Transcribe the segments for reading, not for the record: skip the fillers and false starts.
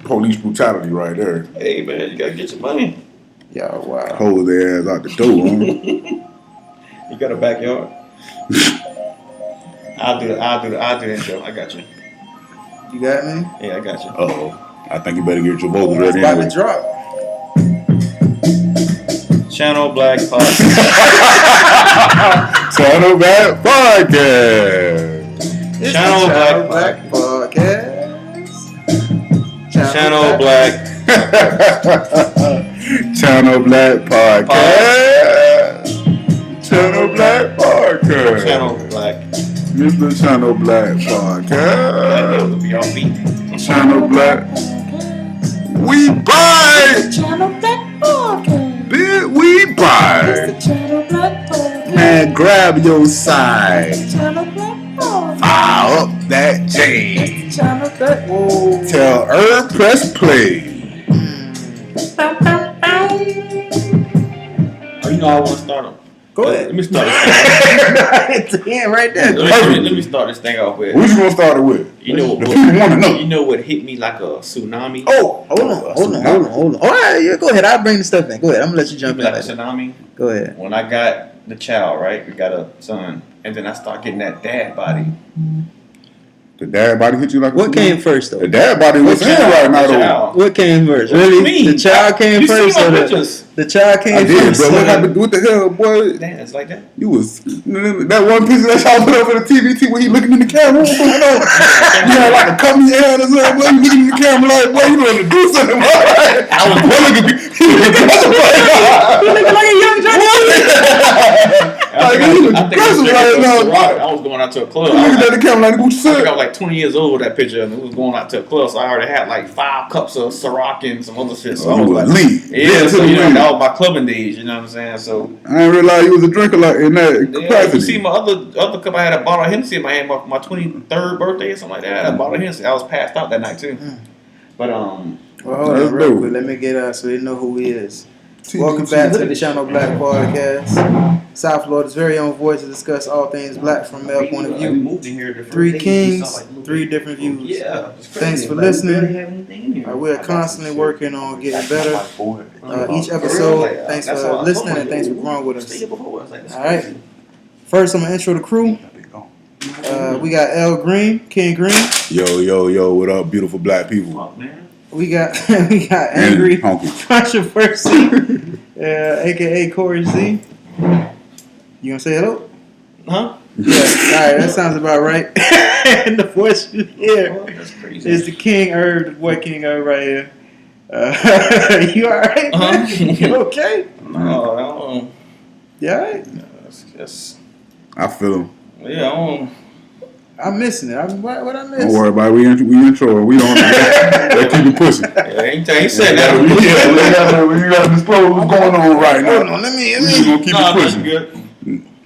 Police brutality right there. Hey man, you gotta get your money. Yo, wow. Hold their ass out the door, huh? You got a backyard. I'll do the intro. I got you. You got me? Yeah, I got you. Uh-oh. I think you better get your vocals It's ready about anyway. to drop. Channel Black Podcast. Channel Black Podcast. It's Channel the Black Podcast. Channel Black. Channel Black Podcast. Channel Black Podcast. Channel Black. Mr. Channel Black Podcast. Be on beat. Channel Black. We buy. Channel Black Podcast. Bit we buy. Channel Black Podcast. Man, grab your side. Channel Black Podcast. Fire up that J. Channel Black. Whoa. Tell Earth press play. Bow, bow, bow. Oh, you know I want to start them. Go Let ahead. me start this It's the end right there. let me start this thing off with. What you gonna start it with? You know The people wanna know. You know what hit me like a tsunami? Oh, hold on. All right, yeah, go ahead. I'll bring the stuff in. Go ahead. I'm gonna let you Hit jump me in. like a tsunami. Go ahead. When I got the child, right? We got a son, and then I start getting that dad body. The dad body hit you like a What tsunami? came first, The though? dad body was in right now, though. Child. What came first? What you Really? mean? The child came You first, see or my the pictures? child came I did, first? bro. or What the- happened? What the hell, boy? Dance like that. You was that one picture that y'all put up for the TVT when he looking in the camera. What's going on? You had like a company hand or something. Boy, you looking in the camera like, boy, you want to do something? Boy, I was looking. He looking like a young Johnny. like he was aggressive right now. I was going out to a club. You looking at the camera like, what you I think I said? was like 20 years old with that picture, and it was going out to a club, so I already had like 5 cups of Ciroc and some other shit. So I You was was like, lean. yeah, so to you the know, lean. that was my clubbing days, you know what I'm saying? So, I didn't realize you was a drinker like in that yeah, capacity. you see my other cup, I had a bottle of Hennessy in my hand, my 23rd birthday or something like that. I had a bottle of Hennessy. I was passed out that night, too. But, Well, hold That's on, real dope. quick. Let me get so they know who he is. TVT. Welcome back to the Channel Black Podcast. South Florida's very own voice to discuss all things black from male point of we view. moved in here the first 3 day, kings, we saw, like, 3 different views. Yeah. It's crazy. Thanks for Like, we listening. barely have anything in here. We are constantly working on getting better. Each For real, episode, like, thanks that's for how I listening told and my thanks for dude, growing with stay us. here before. I was like, that's All right. crazy. First, I'm gonna intro the crew. We got L Green, King Green. Yo, what up, beautiful black people? Fuck, man. We got Angry And honky. Controversy, aka Corey Z. You gonna say hello? Huh? Yeah. All right, that sounds about right. And the voice you hear Well, that's crazy. is the King Herb, the boy King Herb right here. You all right, man? You okay? No, You all right? that's I feel him. yeah, I don't. I'm missing it. What I Don't miss? worry about it. We intro. We don't. They keep it pushing. Yeah, ain't said that. We gotta disclose what's going on right Hold now. on, let me. We just gonna keep Nah, it that's pushing. good.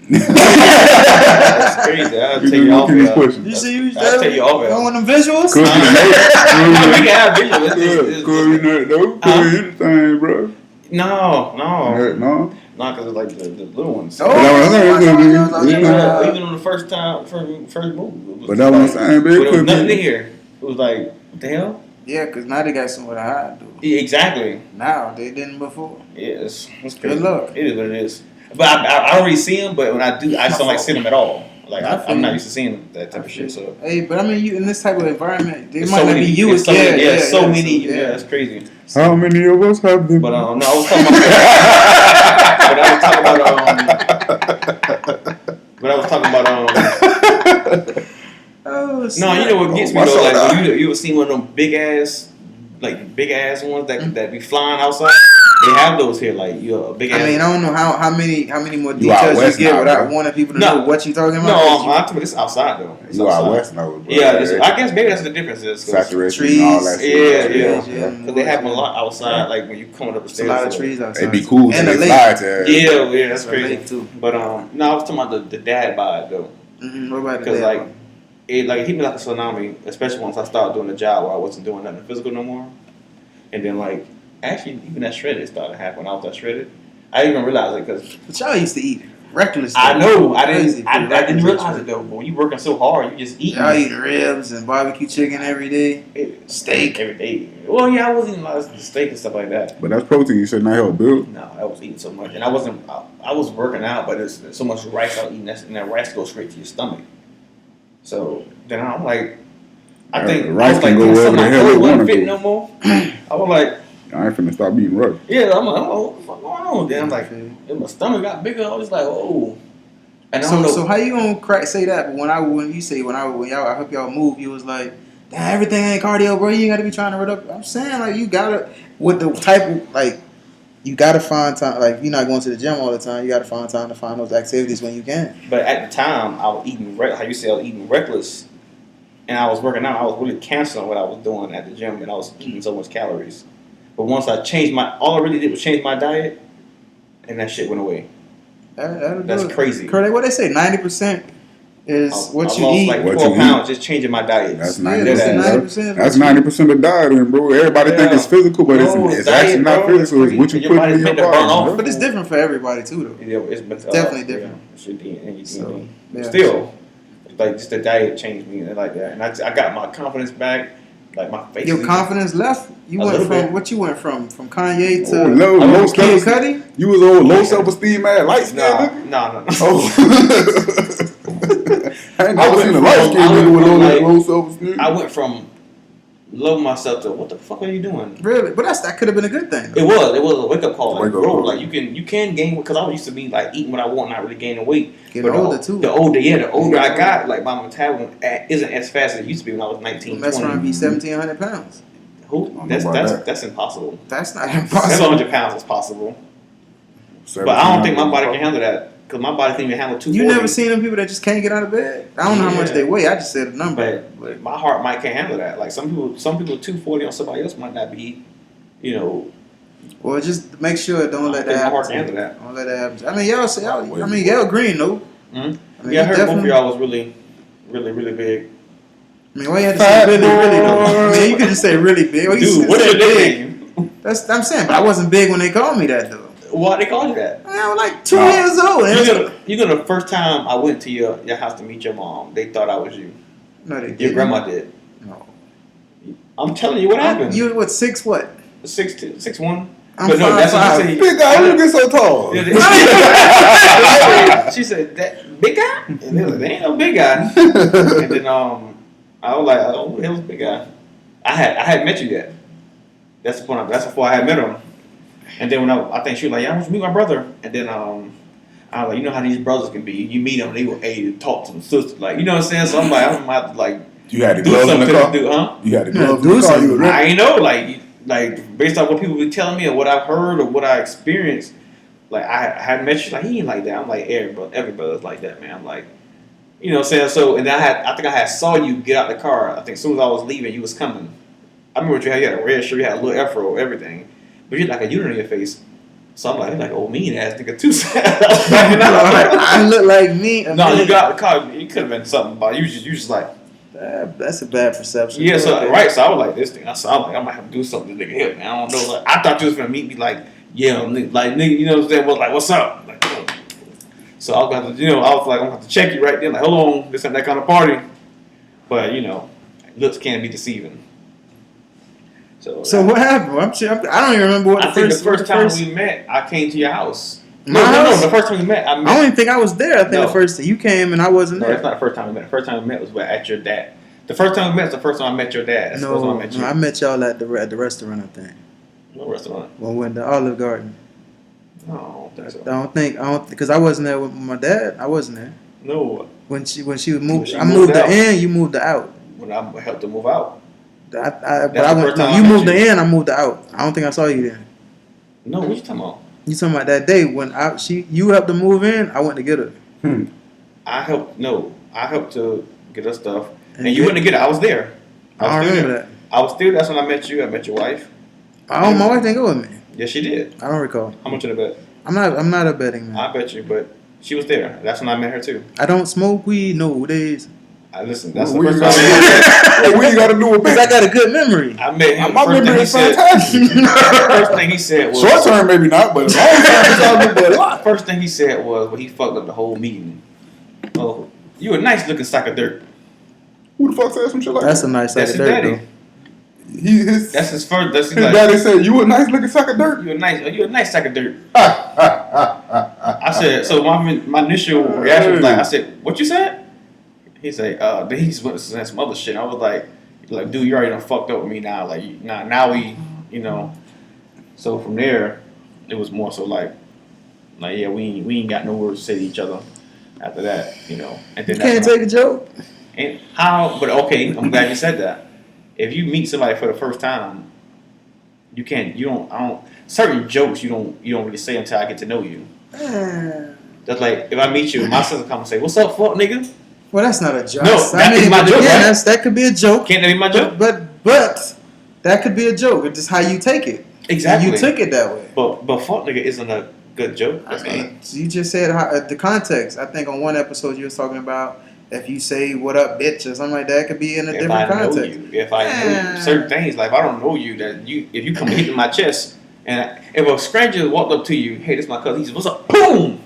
That's crazy. I'll We take you gonna off keep it here. pushing. You see you I'll take you off don't here. want them visuals? Could be We can have visual. Could be anything, bro. No, No. because it's like the little ones. Oh, Yeah, even on the first movie. But that's what I'm saying, But baby. there was Could nothing in be. here. It was like, what the hell? Yeah, because now they got somewhere to hide, dude. Yeah, exactly. Now they didn't before. Yeah, it's crazy. Good luck. It is what it is. But I already see them, but when I do, I just don't like seeing them at all. Like, I feel I'm not you. used to seeing that type of shit, so. Hey, but I mean, you in this type of environment, they It's might so not many, be you. it's so many, Yeah, yeah, it's crazy. How many of us have them? But no, I was talking about. Oh, No, you know what gets me my though? Like shoulder. when you ever seen one of them big ass ones that be flying outside? They have those here, like a big ass. I mean, I don't know how many more You out details you west get now, without bro. wanting people to No. know what you're talking about. no, I'm talking about this outside though. It's You out outside. west now, bro. Yeah, I guess maybe that's the difference. Is 'cause Saturation trees, and all that shit. yeah. Because they have them a lot outside, like when you coming up the There's stairs. a lot of so- trees outside. It'd be cool And to a they lake. fly to. Yeah, that's There's a crazy. lake, too. But no, I was talking about the dad bod though, What about because the like it hit me like a tsunami, especially once I started doing the job where I wasn't doing nothing physical no more, and then like actually even that shredded started happening. I was that shredded. I didn't even realize it because But y'all used to eat reckless. Though. I know. I Crazy, didn't. I didn't reckless, realize it though. But when you working so hard, you just eat. Y'all eat ribs and barbecue chicken every day. Steak. every day. Well, yeah, I was eating a lot of steak and stuff like that. But that's protein. You should not help build. No, I was eating so much, and I wasn't. I was working out, but there's so much rice I was eating, and that rice goes straight to your stomach. So then I'm like, I think rice I was can like, go wherever the hell it wasn't wanna fit go. no more. I was like, I ain't finna stop eating rice. yeah, I'm like, oh, what the fuck going on? Then I'm like, and my stomach got bigger. I was like, oh. And I don't know. So how you gonna say that? But when y'all, I hope y'all move. You was like, damn, everything ain't cardio, bro. You ain't got to be trying to run up. I'm saying like you gotta with the type of like you gotta find time. Like you're not going to the gym all the time. You gotta find time to find those activities when you can. But at the time, I was eating, how you say, I was eating reckless, and I was working out. I was really canceling what I was doing at the gym, and I was eating so much calories. But once I changed all I really did was change my diet, and that shit went away. That's crazy. Correct. What they say, 90% is what I you lost eat. like What 12 you pounds just changing my diet. That's Yeah, 90%. that's That's 90% of dieting, bro. Everybody think it's physical, but No, it's diet, actually not bro. physical. It's what you Your put body's in your meant to burn body. off. bro. But it's different for everybody too, though. Yeah, it's Definitely different. Yeah, it's your DNA. So, yeah. Still, like just the diet changed me and like that, and I got my confidence back. Like my face. Your confidence left. You A went little from bit. what you went from Kanye to Low Kid self Cudi. You was old low self esteem, man. Light skin. No. Oh. I ain't I never went seen a from- light skin I went nigga with from, like- low self esteem. I went from love myself to what the fuck are you doing? Really, but that could have been a good thing. Though. It was a wake up call. Like, Wake up bro, call. like you can gain because I used to be like eating what I want, not really gaining weight. Getting But older too. The older I got, like my metabolism isn't as fast as it used to be when I was 19, That's 20. trying to be 1,700 pounds. Who? know about That's impossible. That's not That's impossible. 100 pounds is possible, but I don't think my body can handle that because my body can't even handle 240. You never seen them people that just can't get out of bed? I don't know how much Yeah. they weigh. I just said a number. But my heart might can't handle that. Like some people 240 on somebody else might not be, Well, just make sure don't let that my happen. heart to can you. handle that. Don't let that happen. I mean, y'all say, Gail Green, though. Mhm. I mean, Yeah, I he heard both of definitely- y'all was really, really, really big. I mean, why you have to Fat say really, really, though? boy. I mean, you could just say really big. Well, you Dude, should what's say your big. nickname? That's I'm saying, but I wasn't big when they called me that, though. Why they called you that? I mean, I was like 2 Nah. years old. You know, the first time I went to your house to meet your mom, they thought I was you. No, they didn't. Your grandma did. No. I'm telling you what happened. You what? 6 what? 6'2", 6'1". I'm But no, that's what 5'5". she said. Big guy, how you get so tall? Yeah, she said that big guy, and they was like, "There ain't no big guy." And then I was like, "Oh, who the hell's big guy?" I had met you yet. That's the point. That's before I had met him. And then when I think she was like, "Yeah, I want to meet my brother." And then I was like, "You know how these brothers can be. You meet them, they will talk to them sister, like you know what I'm saying." So I'm like, I'm gonna have to like You had the do gloves in something the to car? this dude, huh? You had the Yeah, gloves do in the car? something. You was I ain't know, like based on what people be telling me or what I've heard or what I experienced, like I had met you, like he ain't like that. I'm like every brother's like that, man. I'm like, you know what I'm saying? So and then I think I had saw you get out the car. I think as soon as I was leaving, you was coming. I remember what you had. You had a red shirt, you had a little afro, everything, but you had like a unit in your face. So I'm like old mean ass nigga too. I look like me. No, you got out the car. It could have been something about you. Just like. That's a bad perception. Yeah, so right, so I was like this thing. So I was like, I might have to do something to nigga here, man. I don't know. Like, I thought you was gonna meet me like, yeah, nigga, like nigga, you know what I'm saying? Was like, what's up? Like, so I was gonna, I was like, I'm gonna have to check you right then. Like, hold on, this ain't that kind of party. But looks can be deceiving. So what happened? I don't even remember what I think the first time we met, I came to your house. My No, house? the first time we met, I don't even think I was there. I think No. the first time you came and I wasn't No, there. that's not the first time we met. The first time we met was at your dad. The first time we met was the first time I met your dad. That's the first time I met you. I met y'all at the restaurant. I think No restaurant. when we went to Olive Garden. No, I don't think so. I don't because I wasn't there with my dad. I wasn't there No, when she moved. she I moved moved her out. in. You moved her out. when I helped her move out. But the I first went. time No, I you met moved you. her in. I moved her out. I don't think I saw you then. No, what you talking about? You talking about that day when you helped her move in? I went to get her. I helped to get her stuff, and And you get- went to get it. I was there. I don't remember that. I was still. That's when I met you. I met your wife. My wife didn't go with me. Yes, she did. I don't recall. How much in the bet? I'm not a betting man. I bet you, but she was there. That's when I met her too. I don't smoke weed nowadays. Listen, that's the What first you time gotta- what you got to do with Because I bitch? got a good memory. I met him. My First thing memory he is said. fantastic. First thing he said was. Short term, maybe not, but long term, I remember a lot. First thing he said was, well, he fucked up the whole meeting. Oh, you a nice looking sack of dirt. Who the fuck said some shit like That's that? a nice That's sack his of dirt, daddy. though. His That's his first. That's his his like. daddy said, "You a nice looking sack of dirt." You a nice sack of dirt. I said. So my initial reaction was like, I said, what you said? He said, then he just went to some other shit. I was like, dude, you already done fucked up with me now. Like, now we, you know. So from there, it was more so like yeah, we ain't got no words to say to each other after that, you know. And then You can't take a joke. And how? But okay, I'm glad you said that. If you meet somebody for the first time, you can't. You don't. I don't. Certain jokes you don't really say until I get to know you. That's like if I meet you, my sister come and say, "What's up, fuck nigga?" Well, that's not a joke. No, that is my but joke, again, right? that could be a joke. Can't that be my joke? But that could be a joke. It's just how you take it. Exactly. You took it that way. But fuck nigga isn't a good joke. That's me. You just said the context. I think on one episode you was talking about if you say "what up, bitch" or something like that, it could be in a If different I know context. you, if I know you, certain things like if I don't know you, that if you come hitting my chest, and if a stranger walked up to you, hey, this is my cousin. He says, "What's up?" Boom.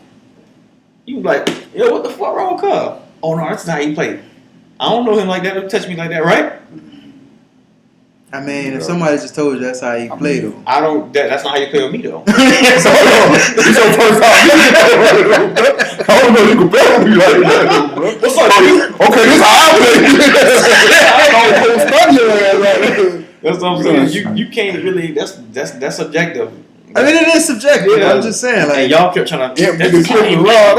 You be like, yo, what the fuck wrong with cuz? Oh no, that's not how you play. I don't know him like that. Don't touch me like that, right? I mean, if somebody just told you that's how you play, though. I don't. That's not how you play with me though. So, it's your first time. I don't know you can play with me like that, bro. What's up, dude? Okay, this how I play. I don't study your ass like that. That's what I'm saying. You can't really. That's subjective. I mean, it is subjective. Yeah. I'm just saying, like And y'all kept trying to. Yeah, that's but just the how clip you was play. raw,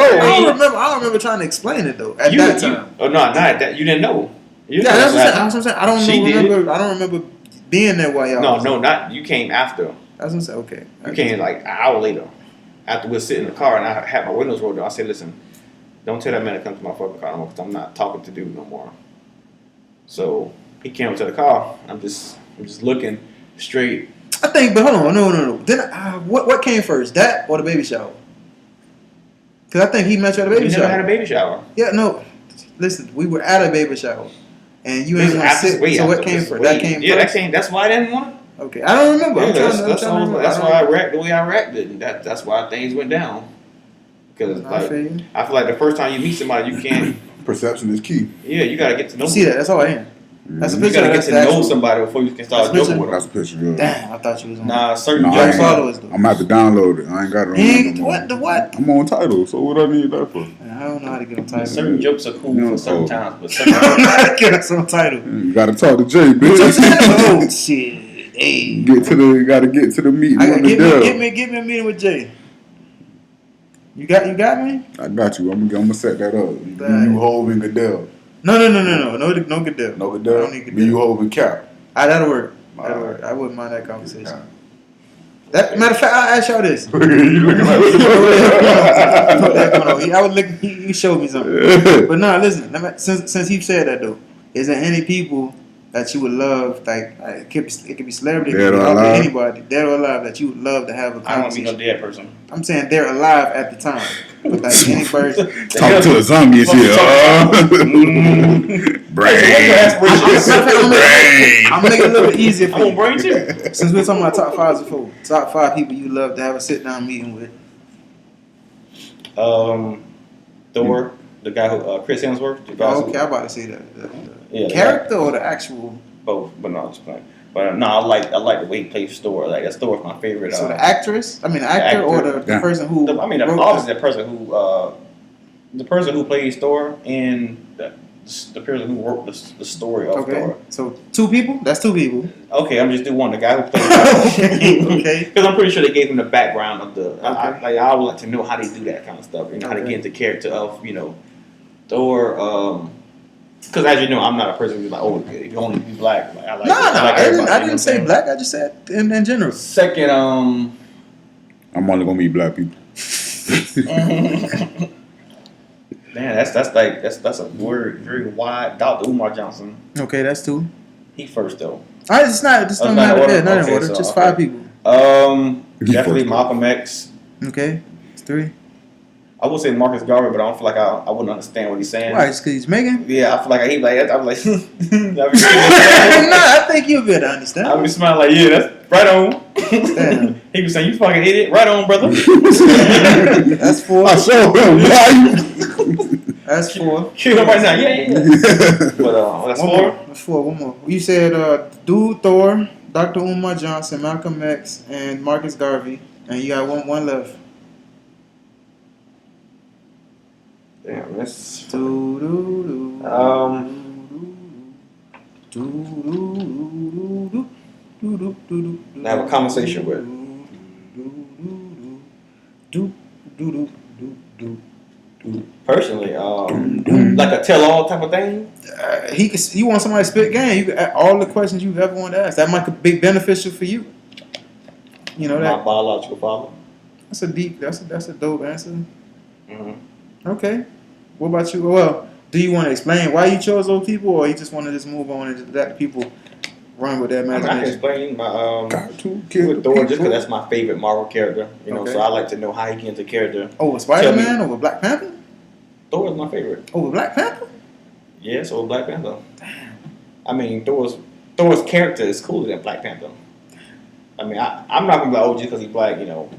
though. I don't remember trying to explain it though at that time. Oh no, not that. You didn't know. You Yeah, didn't know that's what I'm saying. I don't She did. remember. I don't remember being there while y'all. No, not you came after. That's what I'm saying. Okay. You came like an hour later. After we were sitting in the car and I had my windows rolled down. I said, listen, don't tell that man to come to my fucking car no more because I'm not talking to dude no more. So he came up to the car. I'm just looking straight. I think, but hold on, no. Then what came first, that or the baby shower? Because I think he met you at a baby We shower. never had a baby shower. Yeah, no. Listen, we were at a baby shower, and you This ain't is want to after- sit. way So what after came this, first? way- That came Yeah, first. that came. That's why I didn't want it. Okay, I don't remember. Yeah, I'm trying to that's remember. why I react the way I reacted. That's why things went down. Because I feel you. I feel like the first time you meet somebody, you can't. Perception is key. Yeah, you gotta get to know. You see that? That's all I am. That's a You picture. gotta get That's to the know actual. somebody before you can start That's a joking with That's them. a picture. Yeah. Damn, I thought you was on. Nah, certain No, I Your jokes. ain't got followers it. though. I'm gonna have to download it. I ain't got it on. You ain't, no more. what the what? I'm on title, so what I need that for? I don't know how to get on title. Certain jokes are cool You know, for certain oh. times, but certain Get us on title. You gotta talk to Jay, Oh bitch. shit! Hey, Gotta get to the meeting. I got on the give deal. me a meeting with Jay. You got me? I got you. I'm gonna set that up. Dang. You Hove and Goodell. No, Goodell. No I Goodell. don't need Me, you Goodell. Hove and Cap. That'll work. That'll work. I wouldn't mind that conversation. That matter of fact, I'll ask y'all this. you looking like I would look. He showed me something. But no, listen. Since he said that though, is there any people that you would love? Like it could be celebrity, Dead it could or be alive? anybody, dead or alive, that you would love to have a I don't want to be no conversation. dead person. I'm saying they're alive at the time, but like any person. Talk to a zombie and shit. Brain. I'm making it a little bit easier for I'm on you. brain too. Since we're talking about top fives before, top 5 people you love to have a sit down meeting with. Thor, the guy who Chris Hemsworth. The guy who- Okay, I'm about to say that. Yeah, the Character or the actual? both, but no, it's fine. But no, I like the way he plays Thor. Like that Thor's my favorite. So the actress, I mean the actor, or the Yeah. person who? wrote obviously the person who plays Thor and the person who wrote the story of Okay, Thor. so 2 people. That's 2 people. Okay, I'm just do one. The guy who plays. Okay. Because I'm pretty sure they gave him the background of the. Okay. I would like to know how they do that kind of stuff. You know how to Okay. get into character of Thor. Because as you know, I'm not a person who's like, oh, if you only be black. Like, I like. No, I like I everybody, didn't you know what I'm say saying? black. I just said in general. Second, I'm only gonna meet black people. man, that's a very wide. Dr. Umar Johnson. Okay, that's 2. He first though. All right, it's not. Just Oh, don't not matter. in order? Yeah, not in Okay, order. so, Just okay. 5 people. He Definitely first. Malcolm X. Okay, it's 3. I would say Marcus Garvey, but I don't feel like I wouldn't understand what he's saying. Why? Just because he's Megan? Yeah, I feel like I'm like No, I think you'll be able to understand. I be smiling like, yeah, that's right on. Damn. He was saying, you fucking idiot, right on, brother. That's 4. I showed him. Why? That's 4. Kill him right now, yeah. But that's One 4. more. That's 4. One more. You said Dude Thor, Dr. Umar Johnson, Malcolm X, and Marcus Garvey, and you got one left. Damn, that's have a conversation with. Personally, like a tell-all type of thing. You want somebody to spit game? You can ask all the questions you've ever wanted to ask. That might be beneficial for you. You know My that. biological father. That's a deep. That's a dope answer. Mm-hmm. Okay. What about you? Well, do you want to explain why you chose those people, or you just want to just move on and just let people run with that I can imagination? explain my Got to kill with Thor just people. because that's my favorite Marvel character. You know, Okay. so I like to know how he gets into character. Over Spider-Man? Over Black Panther? Thor is my favorite. Over Black Panther? Yeah, so Black Panther. I mean, Thor's character is cooler than Black Panther. I mean, I'm not gonna be like, oh, just because he's black, you know.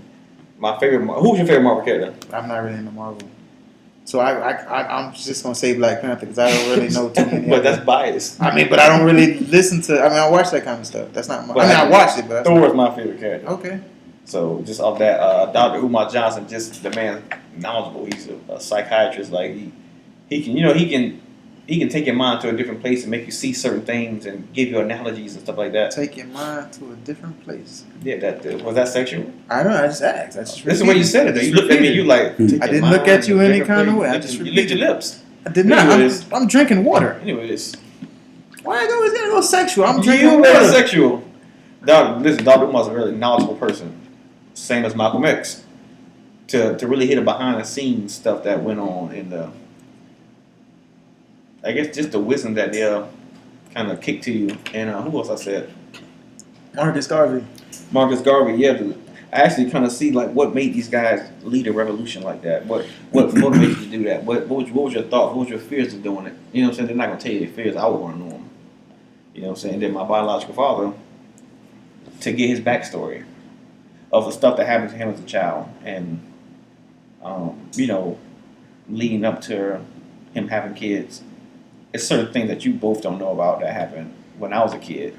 My favorite. Who's your favorite Marvel character? I'm not really into Marvel. So I'm just going to say Black Panther because I don't really know too many. But others. that's biased. I mean, but I don't really listen to. I mean, I watch that kind of stuff. That's not my. But I watched it, but that's Thor is my favorite character. okay. So just off that, Dr. Umar Johnson, just the man knowledgeable. He's a psychiatrist. Like he can, you know, he can take your mind to a different place and make you see certain things and give you analogies and stuff like that. Take your mind to a different place. Yeah, that was that sexual? I don't know. I just asked. I just This is when you said it. Though. You looked at me. You like. take I your didn't look mind at you to a any different kind of place. way. I just You licked your lips. I did not. Anyways. I'm drinking water. Anyways, Why go? It's gonna go sexual. I'm you drinking were water. sexual. Listen, Dr. Umar's a really knowledgeable person. Same as Malcolm X. To really hit a behind the scenes stuff that went on in the. I guess just the wisdom that they'll kind of kick to you. And who else I said? Marcus Garvey. Marcus Garvey. Yeah, I actually kind of see like what made these guys lead a revolution like that. What motivated you to do that? What was your thought? What was your fears of doing it? You know what I'm saying? They're not gonna tell you their fears. I would want to know them. You know what I'm saying? Then my biological father to get his backstory of the stuff that happened to him as a child, and you know, leading up to him having kids. It's certain things that you both don't know about that happened when I was a kid.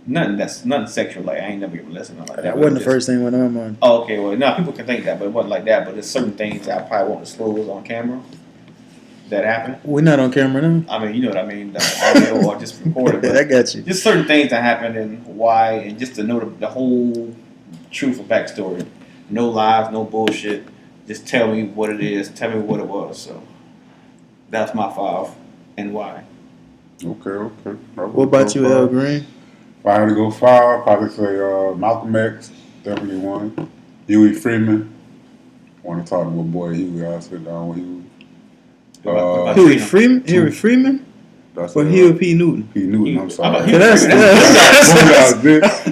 Nothing sexual. Like I ain't never even listened to like that. That but wasn't the just- first thing went on my mind. Oh, okay. Well, now people can think that, but it wasn't like that. But there's certain things that I probably won't disclose on camera that happened. We're not on camera now. I mean, you know what I mean. The audio or just recorded. I But got you. just certain things that happened and why, and just to know the whole truth and backstory. No lies, no bullshit. Just tell me what it is. Tell me what it was. So that's my 5 and why. Okay. What about you, Al Green? If I had to go 5, probably say Malcolm X, definitely one. Huey Freeman. Want to talk to my boy Huey. I sit down with Huey. What about Huey Trina? Freeman? Huey Freeman? That's Or Huey P. Newton? P. Newton. I'm How sorry. about Yeah, that's-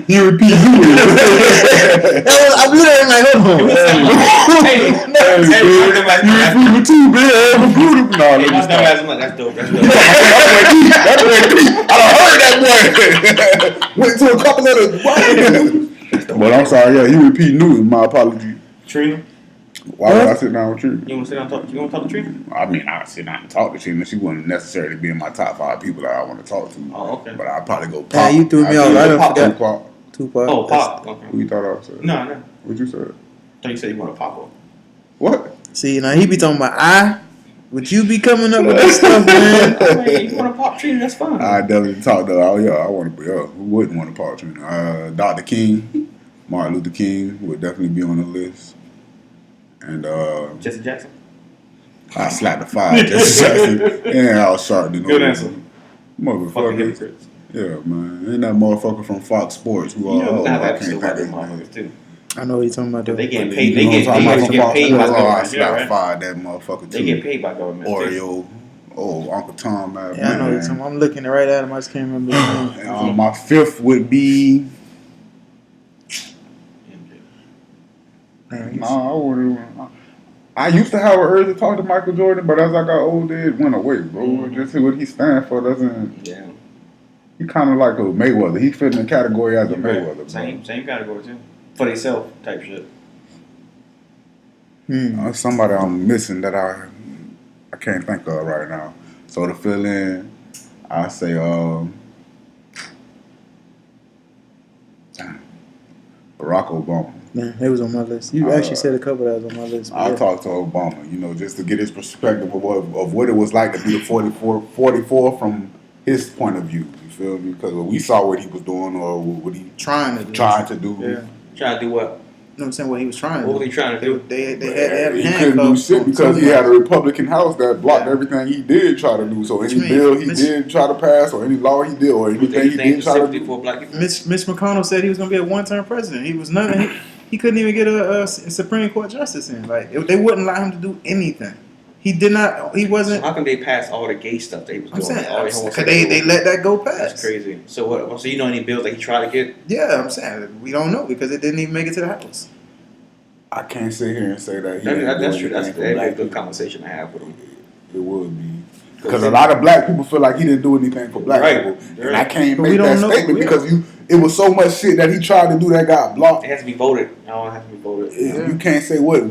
Huey P. Newton. I'm literally like, hold on. Hey, Huey Freeman too, man. I'm a beautiful. No, let me that's stop. that's dope. That's dope. That's where I done heard that boy. Went to a couple of the. But I'm sorry, yeah, Huey P. Newton. My apology. Trina, Why would I sit down with you? you want to sit down and talk? You want to talk to Trina? I mean, I sit down and talk to Trina. She wouldn't necessarily be in my top 5 people that I want to talk to. Oh, okay. But I'd probably go Pop. Yeah, you threw me off. I done forgot. Pop. Tupac. Oh, Pop. Okay. Who you thought I said? No. What you said? I thought you said you want to pop up. What? See, now he be talking about would you be coming up with this stuff, man? I mean, you want to pop Trina? That's fine. I definitely talked to her. Oh, yeah, I want to be up. Who wouldn't want to talk to Trina? Dr. King, Martin Luther King would definitely be on the list. And Jesse Jackson. I slapped the 5. Just and I was sharp. Good answer. Fucking Motherfucker. hypocrites. Yeah, man. Ain't that motherfucker from Fox Sports who You know, I that can't episode think about of them his name. motherfuckers too. I know what you're talking about. They Though. getting paid. You They know get what I'm talking about? paid by Oh, I government. Yeah, slapped right? 5 that motherfucker too. They get paid by government. too. Oreo. Oh, Uncle Tom, man. Yeah, I know what you're talking about. I'm looking right at him. I just can't remember his name. My 5th would be Man, he's- No, I wouldn't. I used to have an urge to talk to Michael Jordan, but as I got older, it went away, bro. Mhm. Just what he stands for doesn't. Yeah. He kind of like a Mayweather. He fit in the category as a Right. Mayweather. Bro. Same category too. For themselves type shit. Somebody I'm missing that I can't think of right now. So to fill in, I say Barack Obama. Man, it was on my list. You actually said a couple that was on my list. I talked to Obama, just to get his perspective of what it was like to be the 44 from his point of view. You feel me? Because we saw what he was doing or what he trying to do. do. Yeah. Trying to do what? You know what I'm saying? What he was trying to What do. was he trying to do? They had He handcuffs couldn't do shit on because he someone. had a Republican House that blocked Yeah. everything he did try to do. So What any you mean? bill he Mitch- did try to pass or any law he did or anything he did try to sympathy do. for black people? Mitch McConnell said he was going to be a one-term president. He was nothing. He couldn't even get a Supreme Court justice in. Like they wouldn't allow him to do anything. He did not. He So wasn't. how come they passed all the gay stuff that he was I'm doing? saying all the because homosexual- they let that go past. That's crazy. So what? So you know any bills that he tried to get? Yeah, I'm saying we don't know because it didn't even make it to the House. I can't sit here and say that he That's true. didn't do That's anything for that'd be a black good people. conversation to have with him. It would be. Because a lot of black people feel like he didn't do anything for black Right. people. And I can't But we make that don't know. statement Yeah. because it was so much shit that he tried to do that got blocked. It has to be voted. No, it has to be voted. Yeah. You can't say what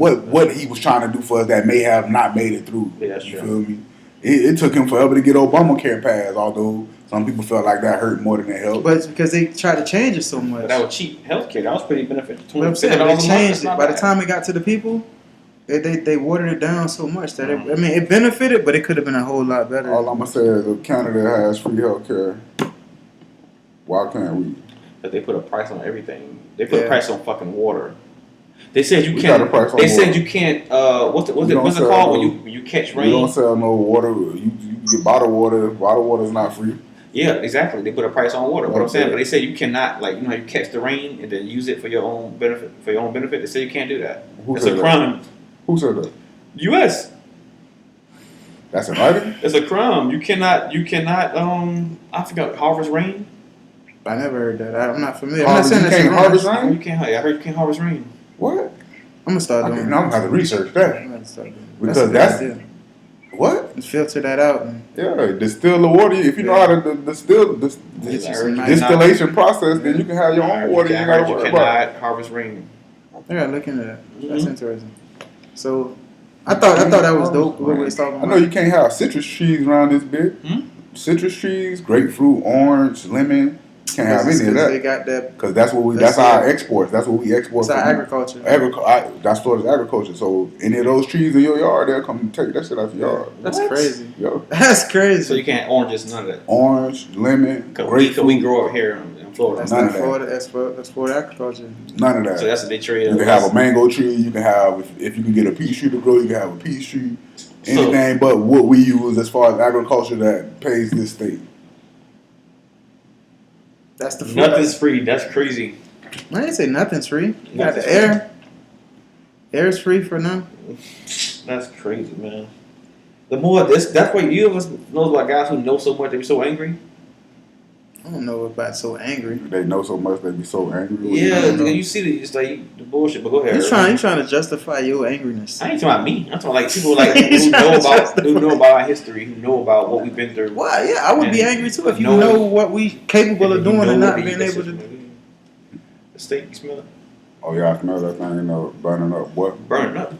he was trying to do for us that may have not made it through. Yeah, that's You true. feel me? It took him forever to get Obamacare passed, although some people felt like that hurt more than it helped. But because they tried to change it so much. But that was cheap healthcare. That was pretty beneficial. What I'm saying, they changed it. By the time it got to the people, they watered it down so much that I mean, it benefited, but it could have been a whole lot better. All I'm gonna say is if Canada has free healthcare, why can't we? But they put a price on everything. They put a Yeah. price on fucking water. They said you We can't. got a price on They said water. you can't. What's We it don't sell called no- when you catch We don't rain? sell no water. You get bottled water. Bottled water is not free. Yeah, exactly. They put a price on water. What I'm Okay. saying, but they said you cannot, like, how you catch the rain and then use it for your own benefit. They say you can't do that. Who It's said a that? crime. Who said that? U.S. That's in writing. It's a crime. You cannot. I forgot. Harvest rain. I never heard that. I'm not familiar. I'm not Harvest, saying you that's can't wrong. harvest I rain. heard you can't harvest rain. What? I'm gonna start I'm doing. gonna have to research that. I'm gonna start doing. Because a good that's- idea. What? Just filter that out. And Yeah, distill the water. If you know how to distill Get you I some heard nice- distillation process, then you can have your own water. You I ain't gotta heard you worry about. cannot harvest rain. I gotta look into that. That's Mhm. interesting. So, I thought that was dope. What we was talking I about. know you can't have citrus trees around this bit. Hmm? Citrus trees, grapefruit, orange, lemon. Can't have any of They that got that. because that's what we. That's That's our it. exports. That's what we export. It's our from- agriculture. That's Florida's agriculture. So any of those trees in your yard, they'll come and take that shit out your yard. That's What? crazy. Yo, That's crazy. So you can't oranges, none of that. orange, lemon, Cause grapefruit, we grow up here in Florida. That's none not of that. Florida. That's Florida agriculture. none of that. So that's what they trade. You can have a mango tree. You can have if you can get a peach tree to grow. You can have a peach tree. So- Anything but what we use as far as agriculture that pays this state. That's the Florida. Nothing's free. That's crazy. I didn't say nothing's free. You got Nothing's the air. Air's free for none. That's crazy, man. The more that's why you ever know about guys who know so much they be so angry. I don't know about so angry. They know so much they be so angry. Yeah, don't know. you see it's like the bullshit. But go ahead. He's trying to justify your angriness. I ain't talking about me. I'm talking like people like He's who trying know to about justify. our history, who know about what we've been through. Well, yeah, I would be And angry too if you know- know what we capable of You doing know and what not they being eat, able to. that's the steak you smell it? Oh yeah, I smell that thing. Burning up. What? Burning up.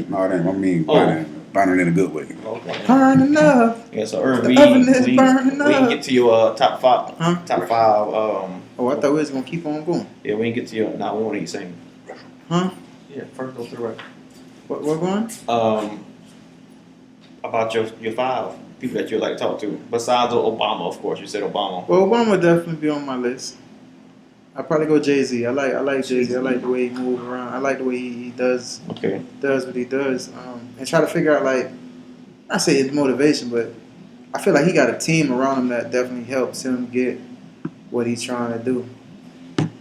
No, it ain't. I mean, Oh. burning in a good way. Okay. Burning up. Yeah, so Ern, The we oven is we burning can up. get to your top five. Huh? Top five. Oh, I thought we was gonna keep on going. Yeah, we can get to your. Nah, we want to eat same. Huh? Yeah, first go to the right. What going? About your five people that you like to talk to besides Obama, of course. You said Obama. Well, Obama would definitely be on my list. I'd probably go Jay-Z. I like Jay-Z. I like the way he moves around. I like the way he does Okay. what he does. And try to figure out, like, I say his motivation, but I feel like he got a team around him that definitely helps him get what he's trying to do.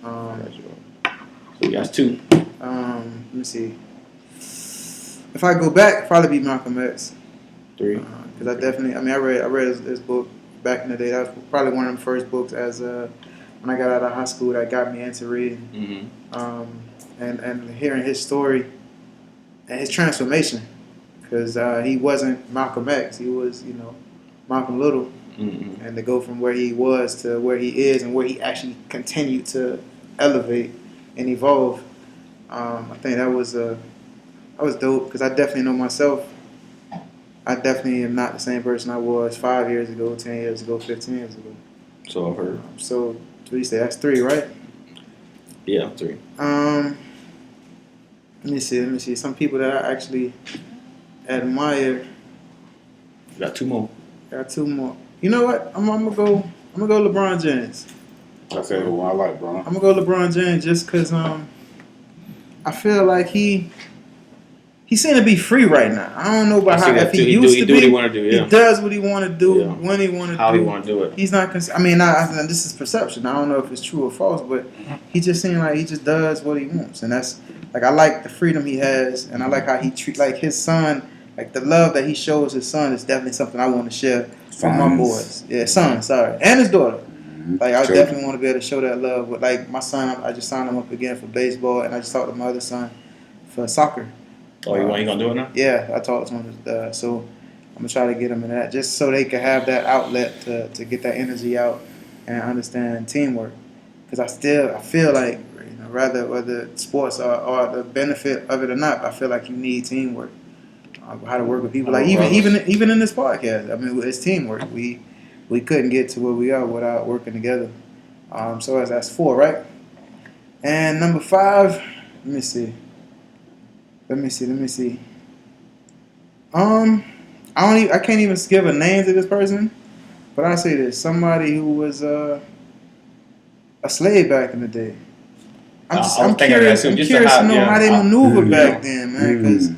So that's two. Let me see. If I go back, probably be Malcolm X. Three. Because I read his book back in the day. That was probably one of the first books when I got out of high school that got me into reading. Mm-hmm. and hearing his story and his transformation, because he wasn't Malcolm X, he was Malcolm Little, and to go from where he was to where he is and where he actually continued to elevate and evolve, I think that was dope, because I definitely know myself. I definitely am not the same person I was 5 years ago, 10 years ago, 15 years ago. So I've heard. So, what do you say? That's 3, right? Yeah, 3. Let me see. Some people that I actually admire. You got 2 more. Got 2 more. You know what? I'm gonna go LeBron James. That's the one I like, bro. I'm gonna go LeBron James just because I feel like he seemed to be free right now. I don't know about how if he used to be. What he want to do. Yeah. He does what he want to do Yeah. when he want to do. How he want to do it. He's not. This is perception. I don't know if it's true or false, but he just seems like he just does what he wants, and that's like I like the freedom he has, and I like how he treat like his son. Like the love that he shows his son is definitely something I want to share with my boys. Yeah, son, sorry, and his daughter. Like I definitely want to be able to show that love. But like my son, I just signed him up again for baseball, and I just talked to my other son for soccer. Oh, you gonna do it now? Yeah, I talked to him. So I'm gonna try to get him in that, just so they can have that outlet to get that energy out and understand teamwork. Because I feel like whether sports are the benefit of it or not, I feel like you need teamwork. How to work with people, like even in this podcast. I mean, it's teamwork. We couldn't get to where we are without working together. So that's 4, right? And number 5, let me see. I can't even give a name to this person, but I say this: somebody who was a slave back in the day. I'm curious to know how they maneuvered back then, man. Because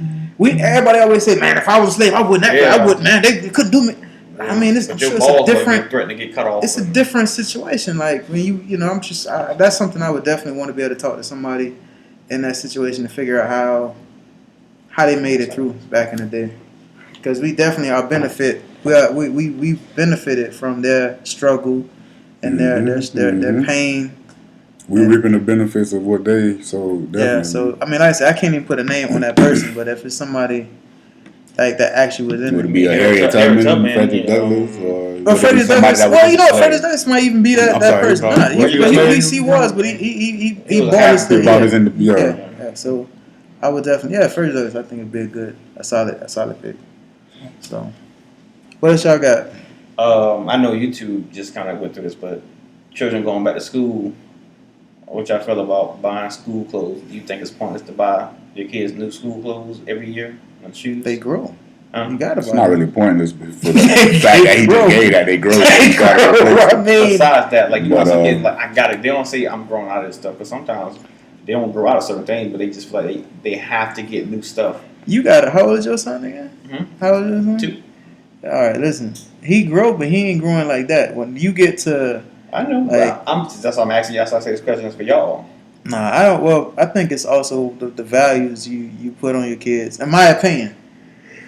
everybody always say, man, if I was a slave, I wouldn't. I wouldn't, man. They couldn't do me. I mean, I'm sure it's a different. Threatening to get cut off. It's a different situation. Like when that's something I would definitely want to be able to talk to somebody in that situation to figure out how they made it through back in the day. Because we definitely are benefit. We benefited from their struggle and their pain. We reaping the benefits of what they so definitely. Yeah. So I mean, like I said, I can't even put a name on that person, but if it's somebody like that actually was in would it. it be a Harriet Tubman, Frederick Douglass, or Frederick Douglass? Well, Frederick Douglass might even be that person. He was, but he bought his in. Yeah. So I would definitely, Frederick Douglass. I think it'd be a solid pick. So, what else y'all got? I know you two just kind of went through this, but children going back to school, what y'all feel about buying school clothes? Do you think it's pointless to buy your kids new school clothes every year and shoes? They grow. You gotta buy. It's not really pointless for the fact that he just gave that they grow. I mean, besides that, like you want some kids, like I got it. They don't say I'm growing out of this stuff, because sometimes they don't grow out of certain things, but they just feel like they have to get new stuff. You got it. How old is your son again? Mm-hmm. How old is your son? 2. All right, listen. He grow, but he ain't growing like that. When you get to, I know. That's why I'm asking y'all. So I say this question is for y'all. Nah, I don't. Well, I think it's also the values you put on your kids, in my opinion.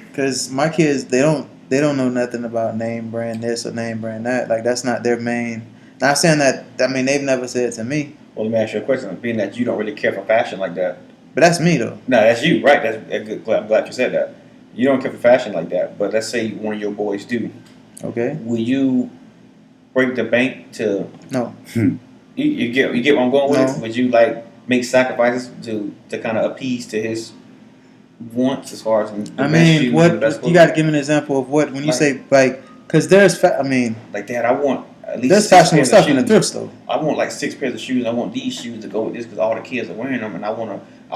Because my kids, they don't know nothing about name brand this or name brand that. Like that's not their main. Not saying that. I mean, they've never said it to me. Well, let me ask you a question. Being that you don't really care for fashion like that. But that's me though. No, that's you, right? That's good. I'm glad you said that. You don't care for fashion like that, but let's say one of your boys do. Okay. Will you break the bank to? No. You get what I'm going with? No. Would you like make sacrifices to kind of appease to his wants as far as the I best mean, shoes what and the best you got to give me an example of what when you say like, because there's I mean, like Dad, I want at least there's 6 fashionable pairs stuff of in the shoes. thrift store. I want like 6 pairs of shoes. I want these shoes to go with this because all the kids are wearing them, and I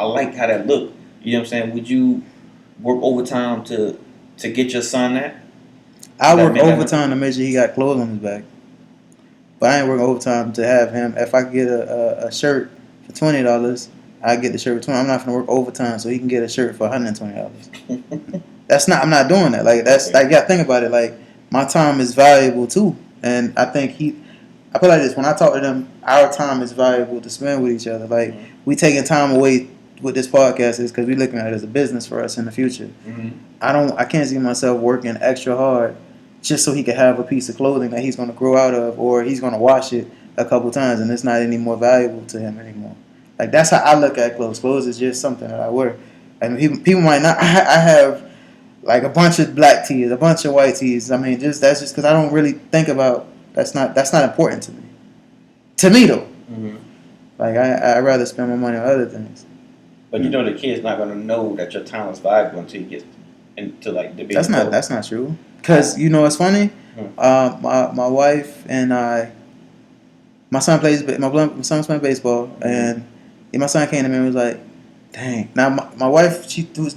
like how that look. You know what I'm saying? Would you work overtime to get your son that? I work overtime to make sure he got clothes on his back. But I ain't working overtime to have him. If I get a shirt for $20, I get the shirt for $20. I'm not gonna work overtime so he can get a shirt for $120. I'm not doing that. Like that's like, yeah, think about it. Like my time is valuable too, and I think I feel like this when I talk to them. Our time is valuable to spend with each other. Like we taking time away with this podcast is because we looking at it as a business for us in the future. Mm-hmm. I can't see myself working extra hard just so he could have a piece of clothing that he's going to grow out of, or he's going to wash it a couple times and it's not any more valuable to him anymore. Like that's how I look at clothes. Clothes is just something that I wear. And people might not. I have like a bunch of black tees, a bunch of white tees. I mean, that's just because I don't really think about. That's not important to me. To me though, like I rather spend my money on other things. But you know the kid's not gonna know that your talent's valuable until you get into like the big. That's not true. Cause you know what's funny? My wife and I. My son plays. My son's playing baseball, and my son came to me and was like, "Dang!" Now my wife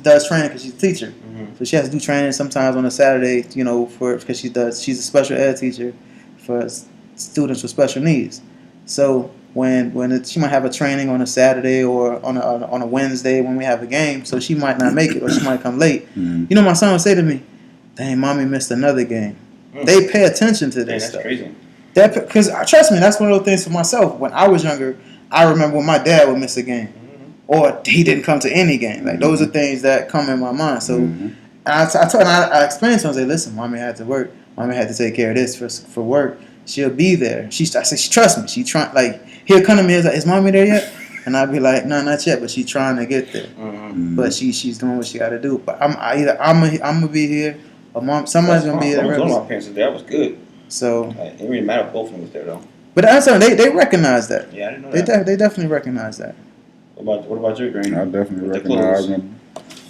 does training because she's a teacher, so she has to do training sometimes on a Saturday. You know, because she's a special ed teacher for students with special needs. So she might have a training on a Saturday or on a Wednesday when we have a game, so she might not make it or she might come late. You know, my son would say to me, "Dang, mommy missed another game." They pay attention to this stuff. Crazy. Because trust me, that's one of those things for myself. When I was younger, I remember when my dad would miss a game, or he didn't come to any game. Like those are things that come in my mind. So, and I explained to him, I said, "Listen, mommy had to work. Mommy had to take care of this for work. She'll be there." I said, "She trust me. She trying like he'll come to me. He's like, is mommy there yet?" And I'd be like, "No, not yet, but she's trying to get there. But she's doing what she got to do. But I'm gonna be here, or mom, somebody's gonna be here." One of my parents was there. That was good. So like, it didn't really matter if both of them was there though. But that's they recognize that. Yeah, I didn't know that. They definitely recognize that. What about you, Green? I definitely With recognize them.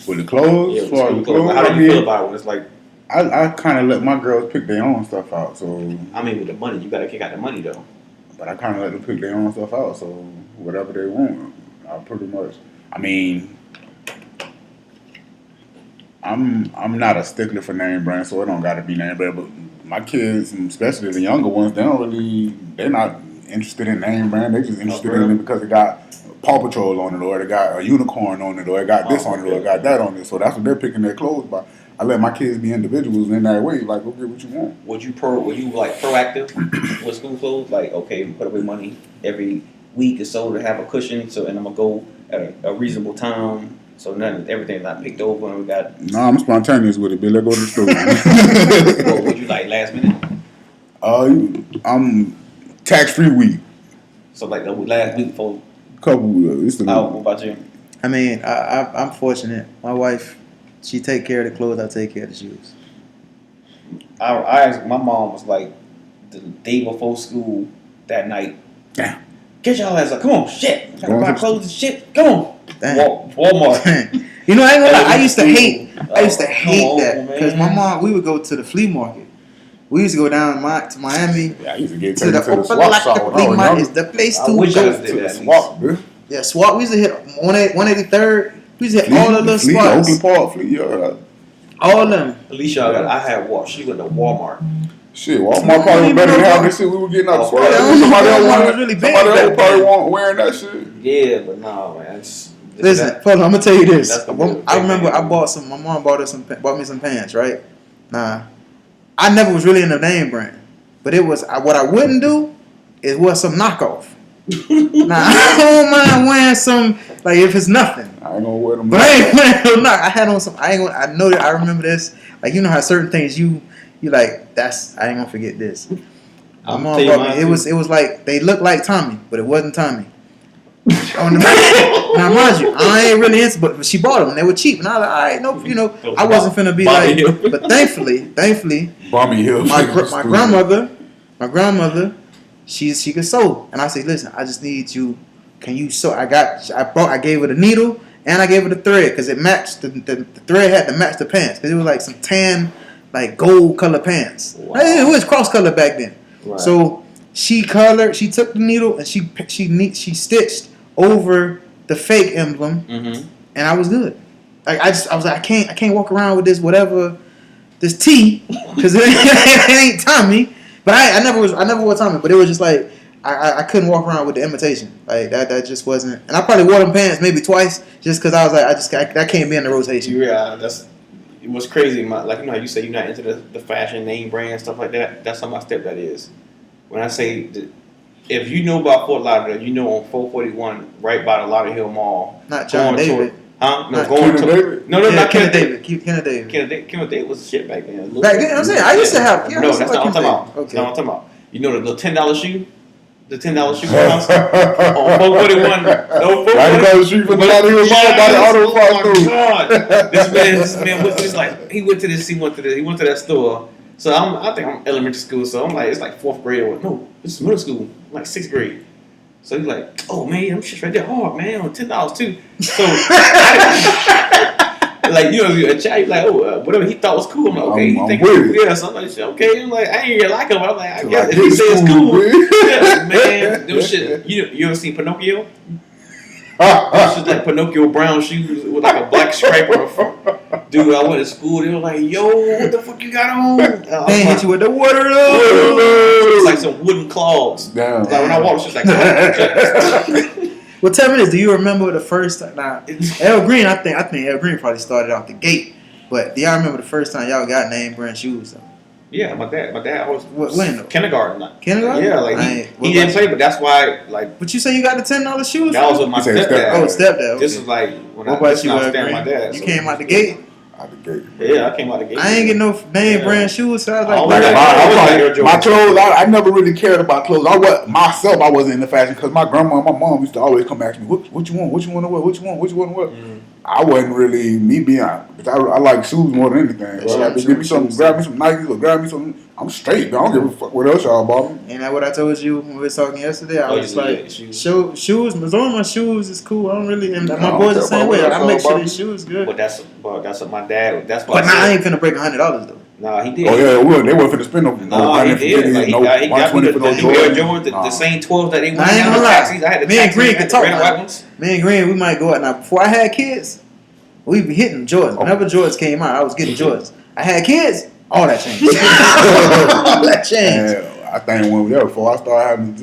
With the clothes, Yeah, as far as the clothes. clothes, How do you feel about it when it's like? I kind of let my girls pick their own stuff out. So, I mean, with the money, you gotta kick out the money though. but I kind of let them pick their own stuff out. So whatever they want, I pretty much. I mean, I'm not a stickler for name brand, so it don't got to be name brand. But my kids, especially the younger ones, they're not interested in name brand. They just interested in it because it got Paw Patrol on it, or it got a unicorn on it, or it got this on it, or it got that on it. So that's what they're picking their clothes by. I let my kids be individuals in that way. Like, go get what you want. Were you like proactive with school clothes? Like, okay, put away money every week or so to have a cushion. So, and I'm gonna go at a reasonable time. So everything's not picked over, and we got. Nah, I'm spontaneous with it, Bill. Let's go to the store. What would you like last minute? I'm tax-free week. So like the last week before. It's the What about you? I mean, I'm fortunate. My wife, she take care of the clothes. I take care of the shoes. I asked, my mom was like the day before school that night. Damn. Get y'all ass up! Come on, shit! Gotta Going buy to- clothes and shit. Come on. Damn. Walmart. You know, I ain't gonna lie. I used to Come hate on, that because my mom. We would go to the flea market. We used to go down to Miami. Yeah, I used to get To taken the to the swap shop when I flea was market younger. is the place I to wish I go. was there. To the At swap, Bill. Yeah, swap. We used to hit 183rd. We used to hit all the little Fleet, spots. Oakland Park, Fleet, yeah. All of them. At least y'all got. I had Walmart. She went to Walmart. Shit, Walmart probably was better than half this shit we were getting out the Oh, swap. yeah, Somebody else Walmart was wanted- really big somebody else back probably then. wearing that shit. Yeah, but no, man. Listen, hold on, I'm gonna tell you this. That's gonna be a I big remember thing. I bought some. My mom bought me some pants, right? Nah, I never was really in the name brand, but it was what I wouldn't do is wear some knockoff. Nah, I don't mind wearing some like if it's nothing, I ain't gonna wear them. but I ain't wearing no knock. I had on some. I ain't gonna. I know that I remember this. Like you know how certain things you like. That's I ain't gonna forget this. My I'm mom tell you bought mine me. It too. was like they looked like Tommy, but it wasn't Tommy. On the now, mind you, I ain't really into, but she bought them. They were cheap, and I was like, all right, no, you know, I wasn't finna be Bobby like. Hill. But thankfully, Bummy Hill. my grandmother, she could sew, and I said, listen, I just need you. Can you sew? I gave her the needle and I gave her the thread because it matched. The thread had to match the pants because it was like some tan, like gold color pants. Wow. It was cross color back then. Right. So she took the needle and she stitched over the fake emblem, Mm-hmm. and I was good. Like I was like, I can't walk around with this T because it ain't Tommy. But I never wore Tommy. But it was just like I couldn't walk around with the imitation. Like that just wasn't. And I probably wore them pants maybe twice just because I was like that can't be in the rotation. Yeah, it was crazy. Like you know how you say you're not into the fashion name brand stuff like that. That's how my stepdad is. When I say that, if you know about Fort Lauderdale, you know on 441 right by the Lauderdale Mall. Not John going David. No, Not going Kenneth to David? no, not Kenneth Kenneth David. David. Kenneth David. Kenneth David was shit back then. Back then, I'm saying I used to have. Yeah, I No, used to that's not like what I'm talking Kenneth about. David. That's not what I'm talking about. You know the little $10 shoe? The $10 shoe house on 441. No, 441. Right across the street from the auto Yes, parts oh my store. God. This man went to this, like, he went to that store. So I think I'm elementary school, so I'm like, it's like 4th grade or no, this is middle school, I'm like 6th grade. So he's like, oh man, I'm shit right there hard, man, on $10 too. So like, you know, a child, like, oh, whatever he thought was cool. I'm like, okay, he think it's cool. Yeah, so I'm like, okay. I'm like, I ain't really like him. I'm like, I guess if he say it's cool. Yeah, man, those shit. You ever seen Pinocchio? It's just like Pinocchio brown shoes with like a black stripe on the front. Dude, I went to school. They were like, yo, what the fuck you got on? They hit you with the water It's like some wooden claws. Damn. Like when I walked, it's just like. Well, tell me this: do you remember the first time? Nah, El Green. I think El Green probably started off the gate. But do y'all remember the first time y'all got name brand shoes? Though? Yeah, my dad was When though? kindergarten. Kindergarten? Yeah, like he didn't play, but that's why like. But you say you got the $10 shoes? That was with my You said stepdad. Oh, stepdad. Okay. This is like when What I about was you, staying Green? with my dad. You so- came out the gate. Out the gate. Yeah, I came out the gate. I ain't get no name brand shoes, so I was I like, was bro, like, My clothes, I never really cared about clothes. I wasn't into fashion because my grandma and my mom used to always come ask me, what you want? What you want to wear? What you want? What you want to wear? Mm. I wasn't really, me being honest, I like shoes more than anything. Sure, Like, give me something, grab me some Nikes or grab me some, I'm straight. I don't give a fuck what else y'all bought me. ain't that what I told you when we were talking yesterday? I Oh, was yeah, like, yeah, shoes. shoes, as long as my shoes is cool, I don't really, and I my don't boys the care same about way. what I else make sure y'all these shoes good. But that's what my dad. That's why. But now I ain't finna break $100 though. Nah, he did. Oh yeah, they weren't finna spend no No, he did. Like, he got me 120 for the no new Air Jordan. Jordans, the same 12s that they went I ain't down gonna the lie. taxis. I had the Me and taxis, Green I could had the talk red and now. white ones. Me and Green, we might go out now. Before I had kids, we be hitting Jordans. Whenever Jordans came out, I was getting Jordans. I had kids, all that changed. All that changed. And I think before I started having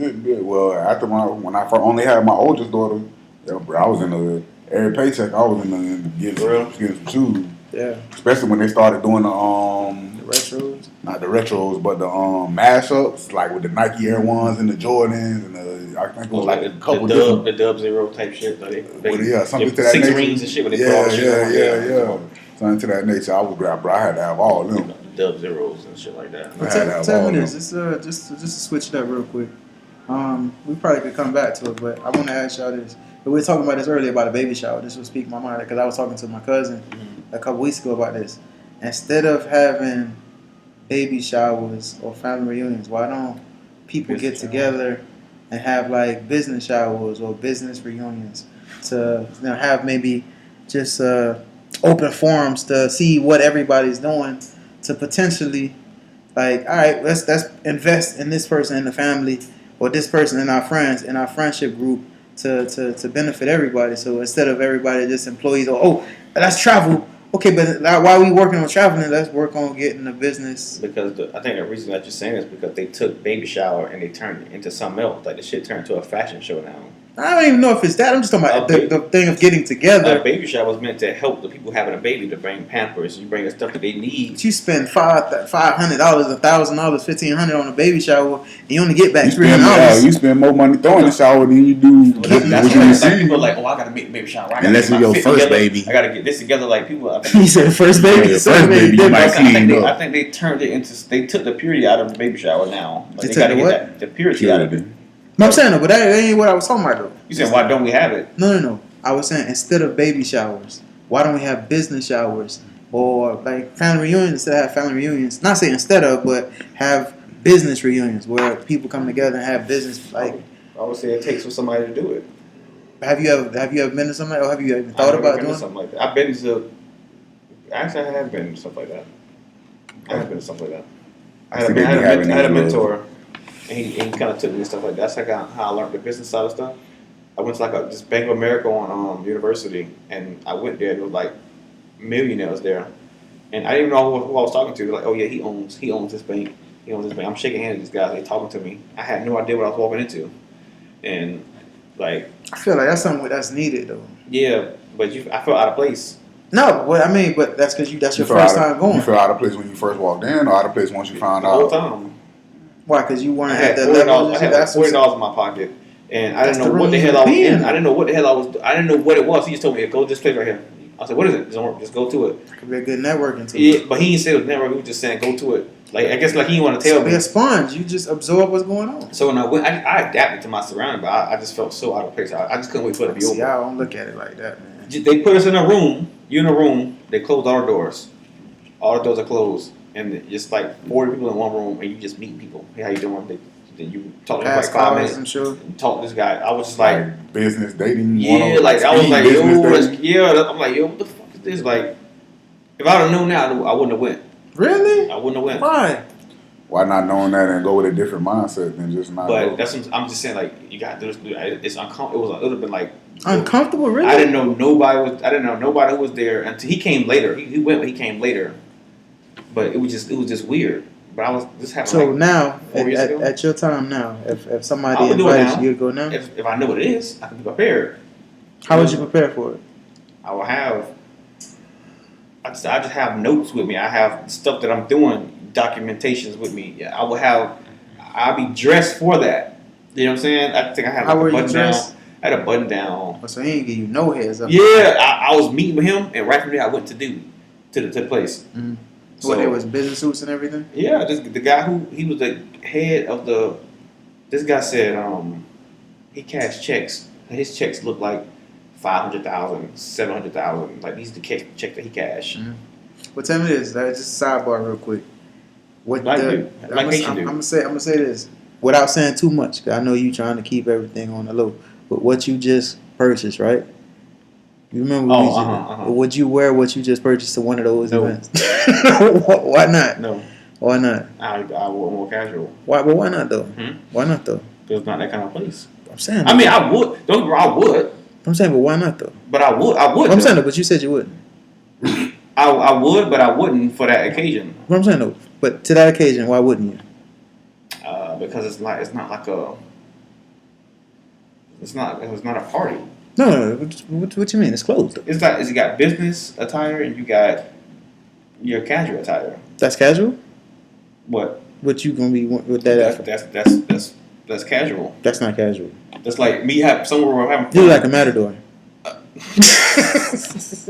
after when I first only had my oldest daughter, bro, I was in every paycheck I was in the getting some shoes. Yeah, Especially when they started doing the retros. not the retros, but the mashups, like with the Nike Air Ones and the Jordans and I think it was like a couple different. the Dub Zero type shit. Like Something to that 6 nature. rings and shit. When they put all the shit on. Something to that nature. I was grab, bro. I had to have all of them. The Dub Zeros and shit like that. I had to have Tell all me of this, them. just to switch it up real quick. We probably could come back to it, but I want to ask y'all this. We were talking about this earlier about a baby shower. This was speaking my mind because I was talking to my cousin a couple weeks ago about this. Instead of having baby showers or family reunions, why don't people get together and have like business showers or business reunions to have maybe just open forums to see what everybody's doing to potentially like, all right, let's invest in this person in the family or this person in our friends in our friendship group to benefit everybody. So instead of everybody just employees or let's travel. Okay, but while we working on traveling, let's work on getting the business. Because I think the reason that you're saying is because they took baby shower and they turned it into something else. Like the shit turned into a fashion show now. I don't even know if it's that. I'm just talking about the thing of getting together. A baby shower was meant to help the people having a baby to bring Pampers. You bring the stuff that they need. You spend $500, $1,000, $1,500 on a baby shower, and you only get back $300. You spend more money throwing the shower than you do. That's what like people are like, oh, I gotta make a baby shower. Unless it's your first baby. I gotta get this together. Like people, He said first baby. Yeah, first baby, you might I think they turned it into. They took the purity out of the baby shower now. Like, They they took gotta the get the purity out of it. No, I'm saying no, but that ain't what I was talking about though. You said why don't we have it? No. I was saying instead of baby showers, why don't we have business showers or like family reunions? Instead of have family reunions, not saying instead of, but have business reunions where people come together and have business. Like, I would say it takes for somebody to do it. have you ever been to something, or have you even thought about doing something like that? I've been to. Actually, I have been to stuff like that. I have been to stuff like that. I had a mentor. And he kind of took me to stuff like that. That's like how I learned the business side of stuff. I went to like this Bank of America on university, and I went there. And there was like millionaires there, and I didn't even know who I was talking to. They're like, oh yeah, he owns this bank. He owns this bank. I'm shaking hands with these guys. They talking to me. I had no idea what I was walking into, and like I feel like that's something that's needed though. yeah, but I felt out of place. No, but that's because that's your first time going. You feel out of place when you first walked in, or out of place once you found The out? whole time. Why? Because you weren't I at had that level. $40. I had like $40 in my pocket, and I didn't know what the hell I was in. I didn't know what the hell I was. I didn't know what it was. He just told me, "Go to this place right here." I said, "What is it?" Just go to it. Could be a good networking tool. Yeah, but he didn't say it was network. He was just saying, "Go to it." Like I guess like he didn't want to tell So me. be a sponge. You just absorb what's going on. So when I went, I adapted to my surroundings, but I just felt so out of place. I just couldn't wait for it to be See, over. I don't look at it like that, man. They put us in a room. You in a room. They closed all the doors. All the doors are closed, and just like 40 people in one room, and you just meet people. Hey, how you doing? Then you talk to them for Pass like 5 cars minutes. and sure. And talk to this guy. I was just like, business dating. yeah, like I was like, yo, I'm like, yo, what the fuck is this? Like, if I'd have known now, I wouldn't have went. Really? I wouldn't have went. Why? Why not knowing that and go with a different mindset than just not? But go? that's what I'm just saying. Like, you got to do this. It's uncomfortable. It would have been like Uncomfortable, really? I didn't know nobody who was there until he came later. He went, but he came later. But it was just weird. But I was just having So like, now, 4 years ago? at your time now, if I somebody would do it invites now. you, you'd go now? if I know what it is, I can be prepared. How would you prepare for it? I will have. I just have notes with me. I have stuff that I'm doing, documentations with me. Yeah, I will have. I'll be dressed for that. You know what I'm saying? I think I had How like were a you button down. dressed? I had a button down. Oh, so he ain't give you no heads up. Yeah, I was meeting with him, and right from there I went to the place. Mm. So What, there was business suits and everything? yeah, the guy he was the head of the. This guy said he cashed checks. His checks looked like 500,000, 700,000. Like these the check that he cashed. Mm. Well, tell me this. Just sidebar real quick. What Like the, you. Like Haitian do. I'm gonna say this without saying too much. 'Cause I know you trying to keep everything on the low. But what you just purchased, right? You remember? Would you wear what you just purchased to one of those No. events? Why not? No, Why not? I wore more casual. Why? But why not though? Hmm? Why not though? It's not that kind of place. I'm saying. I mean, I would. Don't get me wrong, I would. I'm saying, but why not though? But I would. I'm saying, but you said you wouldn't. I would, but I wouldn't for that occasion. What I'm saying though, but to that occasion, why wouldn't you? Because it's not like a. It's not a party. No. What you mean? It's closed. Though. It's like you got business attire and you got your casual attire. That's casual. What? What you gonna be with that? That's casual. That's not casual. That's like me somewhere where I'm having You fun. look like a matador.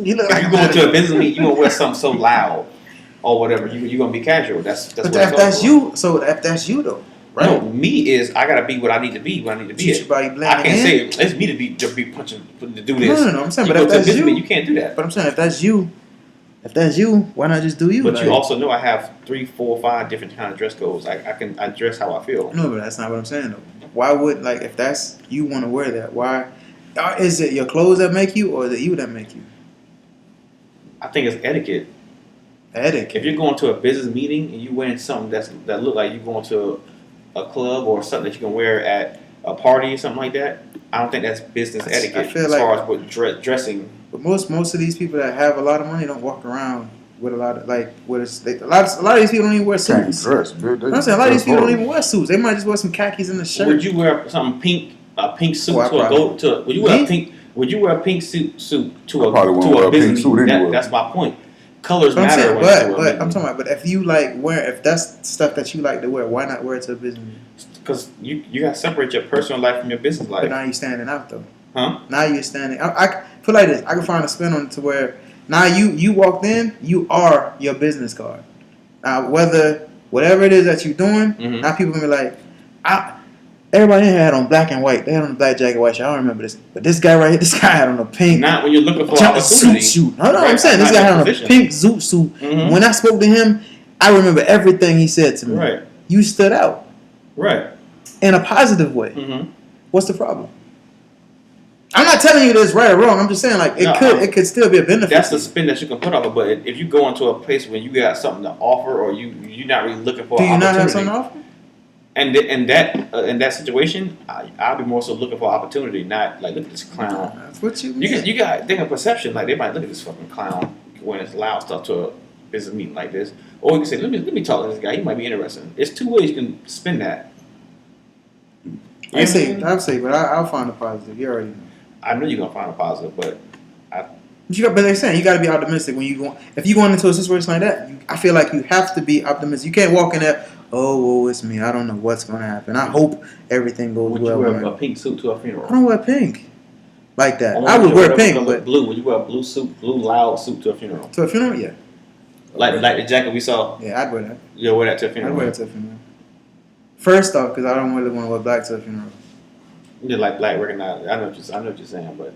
You look If you go to a business meeting, you gonna wear something so loud or whatever. You gonna be casual. That's But what if it's that's for. you, so if that's you though, right? No, me is I gotta be what I need to be when I need to be. You It. should probably blend I can't in. say it's me to be punching to do this. No. I'm saying, You but go if to a that's business you, meeting, you can't do that. but I'm saying if that's you, why not just do you? But like, you also know I have 3, 4, 5 different kind of dress codes. I dress how I feel. no, but that's not what I'm saying though. Why would like if that's you want to wear that? Why is it your clothes that make you, or is it you that make you? I think it's etiquette. Etiquette. If you're going to a business meeting and you wearing something that look like you're going to a club or something that you can wear at a party or something like that, I don't think that's business etiquette I feel as like- far as what dressing. But most of these people that have a lot of money don't walk around with a lot of like a lot of these people don't even wear Can't suits. dress, dude. I'm saying a lot of these people don't even wear suits. They might just wear some khakis in the shirt. Would you wear something pink, a pink suit Oh, I to a probably- go to? Would you wear Me? a pink? Would you wear a pink suit to I probably wouldn't wear a a pink business suit meeting? anyway. That's my point. Colors But I'm matter. saying, when you do a but meeting. I'm talking about. But if you like wear, if that's stuff that you like to wear, why not wear it to a business meeting? Because you got to separate your personal life from your business But life. now you're standing out though. Huh? Now you're standing. I put like this. I can find a spin on it to where now you walked in, you are your business card. Now whatever it is that you're doing, Mhm. now people gonna be like, everybody in here had on black and white. They had on the black jacket, white shirt. I don't remember this, but this guy right here, this guy had on a pink. Not when you're looking for Suit opportunity. suit. No, Right, I'm saying this not guy in had on a position. pink zoot suit. Mhm. When I spoke to him, I remember everything he said to me. Right. You stood out Right. in a positive way. Mm-hmm. What's the problem? I'm not telling you this right or wrong. I'm just saying like No, it could still be a benefit. That's the spin that you can put off of. But if you go into a place where you got something to offer, or you're not really looking for Do you an not have opportunity, something to offer? and in that situation, I'll be more so looking for opportunity, not like look at this clown. That's what you You mean. can, you got they have perception like they might look at this fucking clown when it's loud stuff to a business meeting like this, or you can say let me talk to this guy. He might be interesting. It's two ways you can spin that. I say, but I'll find a positive. You already know. I know you're gonna find a positive, but But they're saying you got to be optimistic when you go. If you go into a situation like that, I feel like you have to be optimistic. You can't walk in there. Oh, it's me. I don't know what's gonna happen. I hope everything goes would well. you wear man. a pink suit to a I funeral? don't wear pink like that. Or I would you wear a pink, color but blue. Would you wear a blue suit, blue loud suit to a funeral? to a funeral, yeah. Like the jacket we saw. Yeah, I'd wear that. You'll wear that to a I'd funeral. wear it to a funeral. First off, because I don't really want to wear black to a funeral. You like black recognized. I know what you're saying, but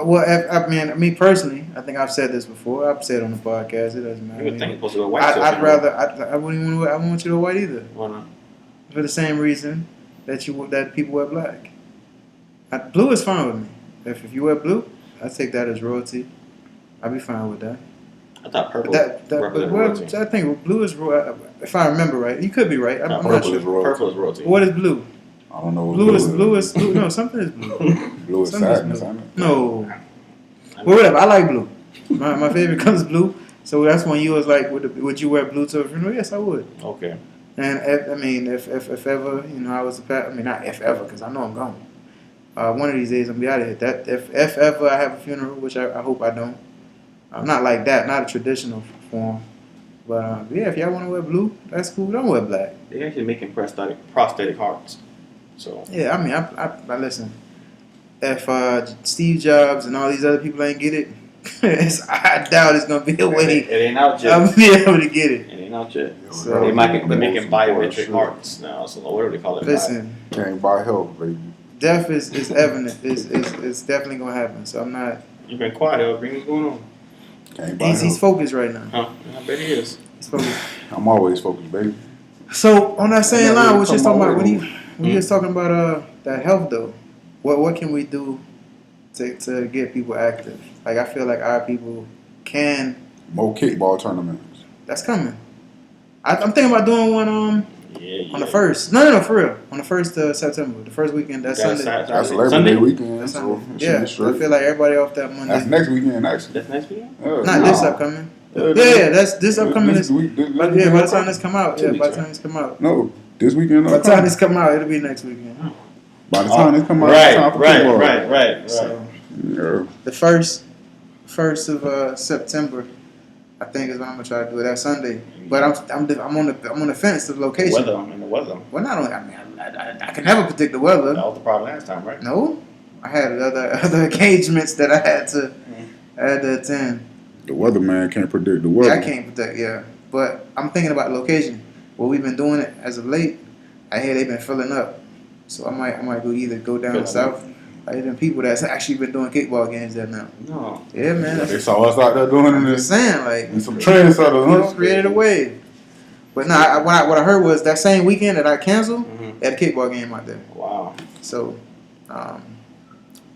Well, I mean, me personally, I think I've said this before. I've said it on the podcast. It doesn't matter. you would think you're supposed to wear white. to a I'd funeral. rather. I wouldn't even. I wouldn't want you to wear white either. Why not? For the same reason that people wear black. Blue is fine with me. If you wear blue, I take that as royalty. I'd be fine with that. I thought purple But represented royalty. I think blue is if I remember right. You could be right. I'm not Purple sure. is royalty. Purple is royalty. What is blue? I don't know. What Blue is blue. No, something is blue. Blue is Something's sadness. blue. Ain't it? No. Well, whatever. I like blue. My favorite color is blue. So that's when you was like, would you wear blue to a funeral? Yes, I would. Okay. And if ever, I was not if ever, because I know I'm gone. One of these days I'm gonna be out of here. That if ever I have a funeral, which I hope I don't. I'm not like that, not a traditional form. But yeah, if y'all want to wear blue, that's cool. Don't wear black. They're actually making prosthetic hearts. So Yeah, I mean, I listen. If Steve Jobs and all these other people ain't get it, I doubt it's gonna be a way it ain't out yet. I'm be able to get it. It ain't out yet. So- They're making biometric Shit. hearts now. So whatever they call it. Listen, Can't buy health, baby. death is evident. It's definitely gonna happen. So I'm not. You've been quiet. Everything what's going on? Can't buy He's health. focused right now. Huh? I bet he is. He's focused. I'm always focused, baby. So on that same Yeah, line, we what you come talking my about? way. When you was talking about that health though, what can we do to get people active? Like I feel like our people can. More kickball tournaments. That's coming. I'm thinking about doing one Yeah. on the first. No, for real. On the 1st of September, the first weekend. That's Sunday. That's Labor Sunday. Day weekend, That's so Sunday. it should Yeah, be I straight. feel like everybody off that Monday. That's next weekend, actually. That's next weekend. Yeah, Not this upcoming. Yeah, that's this upcoming. This week, this But weekend, yeah, by the time this come out, 2 yeah, weeks, by the right? time this come out, No, this weekend. by the time this come out, it'll be next weekend. By the time this come out, it's time for football. Right. So Yeah. the first of September, I think is when I'm gonna try to do it. That Sunday, but I'm on the fence of location. Weather. I mean, the weather. Well, not only I can never predict the weather. That was the problem last time, right? No, I had other engagements that I had to attend. The weatherman can't predict the Yeah, weather. I can't predict. Yeah, but I'm thinking about location. Well, we've been doing it as of late. I hear they've been filling up, so I might go down Filling south. I hear them people that's actually been doing kickball games there now. No. Yeah, man. They saw us out there doing I'm this. just saying, like, And some trendsetters, you know, huh? created a wave. But no, what I heard was that same weekend that I canceled, Mm-hmm. they had a kickball game out there. Wow. So,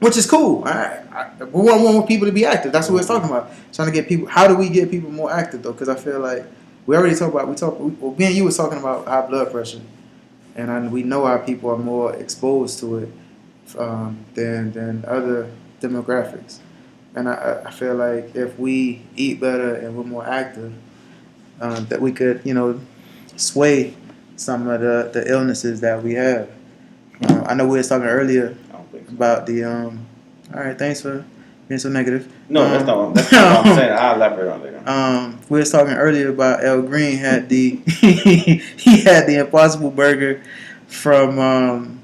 which is cool. We want people to be active. That's what we're talking about. Trying to get people. How do we get people more active though? Because I feel like we already talked about. Me and you was talking about high blood pressure, and we know our people are more exposed to it than other demographics. And I feel like if we eat better and we're more active, that we could sway some of the illnesses that we have. I know we was talking earlier I don't think so. about the all right, thanks for being so negative. No, that's not what I'm saying. I'll elaborate on later. We was talking earlier about El Green had the he had the Impossible Burger from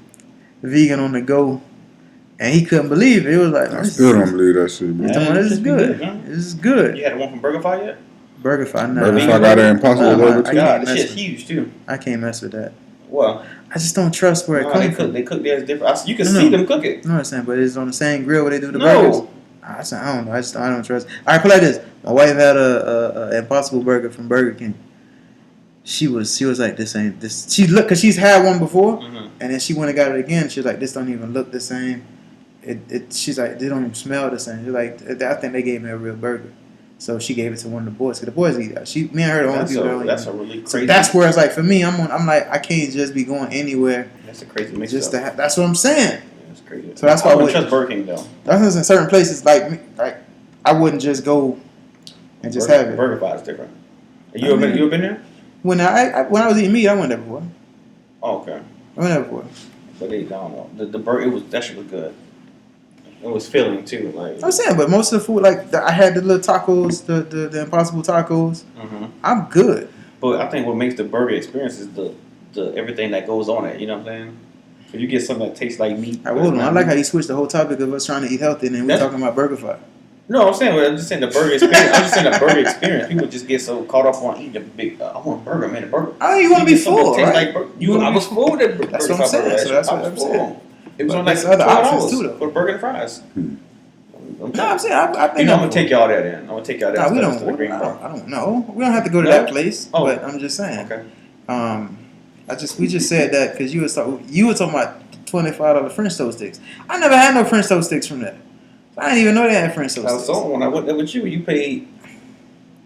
Vegan on the Go, and he couldn't believe it. It was like, I still don't believe that shit, bro. Yeah. this is good. man. This is good. You had the one from BurgerFi yet? BurgerFi, no. Burger Fi got an Impossible No, Burger I too. can't God, mess this shit's with- huge too. I can't mess with that. Well, I just don't trust where it comes from. they cook theirs different. You can No. see them cook it. No, I'm saying, but it's on the same grill where they do the No. burgers. I don't know. I don't trust. All right, put it like this. My wife had a Impossible Burger from Burger King. She was like, this ain't this. She looked because she's had one before, Mm-hmm. and then she went and got it again. She's like, this don't even look the same. She's like, they don't even smell the same. She's like, I think they gave me a real burger. So she gave it to one of the boys. 'Cause the boys eat that. Me and her the only That's people that don't that's eat a really it. crazy. So that's where it's like for me. I'm like I can't just be going anywhere That's a crazy mix. just to have. That's what I'm saying. That's crazy. So that's why I I wouldn't wouldn't- trust Burger King though. That's in certain places like I wouldn't just go and just have it. BurgerFi is different. You ever been there? When I was eating meat, I went there before. Oh, okay. I went there before. But they don't know. The burger that shit was good. It was filling too. Like I'm saying, but most of the food, I had the little tacos, the Impossible tacos. hmm I'm good. But I think what makes the burger experience is the everything that goes on it. You know what I'm saying? If you get something that tastes like meat. I like how you switched the whole topic of us trying to eat healthy, and then we're That's- talking about BurgerFi. No, I'm saying, I'm just saying the burger experience. I'm just saying the burger experience. People just get so caught up on eating a big. I want a burger, man. A burger. Oh, you want to be get something full, that tastes right? like burger. You wanna I be was full with that burger. That's what I'm saying. So that's what I'm saying. It was But on like there's other options $12 too, though. for burger and fries. No, I'm saying I've been. I'm gonna take y'all there then. I'm gonna take y'all there. No, we instead of don't. the Green I Park. don't know. We don't have to go to No? that place. Oh. But I'm just saying. Okay. We just said that because you were talking about $25 French toast sticks. I never had no French toast sticks from there. I didn't even know they had French toast I sticks. saw when I went there with you. You paid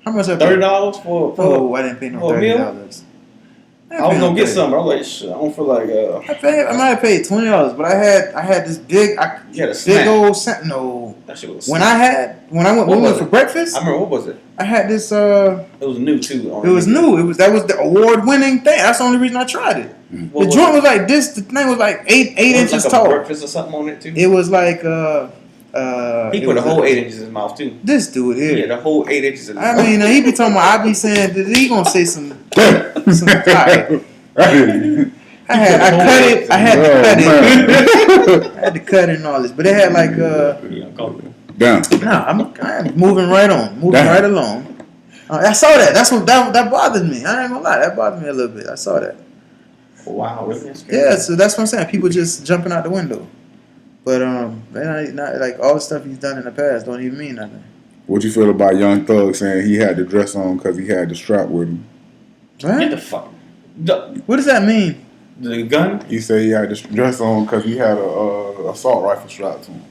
How much I paid? $30 for. Oh, I didn't pay no for a meal? $30. I was gonna get some. But I was like, shit. I don't feel like. I might have paid $20, but I had this big, You had a big snack. old Sentinel. That shit was. a When snack. when I went What we was went for it? breakfast, I remember what was it? I had this. It was new too. It was new. That was the award-winning thing. That's the only reason I tried it. What The joint was like this. The thing was like eight inches like tall. A breakfast or something on it too. It was like He it put was a whole 8 inches in his mouth too. This dude here. Yeah, the whole 8 inches in his I mouth. mean, he be talking about. I be saying that he gonna say some. Alright. I cut it. I had to cut it. I had to cut it and all this, but it had like Damn. I'm moving right on, moving Damn. right along. I saw that. That's what that bothered me. I ain't gonna lie, that bothered me a little bit. I saw that. Wow, really? That's crazy. Yeah, so that's what I'm saying. People just jumping out the window. But not like all the stuff he's done in the past don't even mean nothing. What you feel about Young Thug saying he had the dress on because he had the strap with him? Get What? the fuck. What does that mean? The gun? He said he had the dress on because he had a assault rifle strapped to him.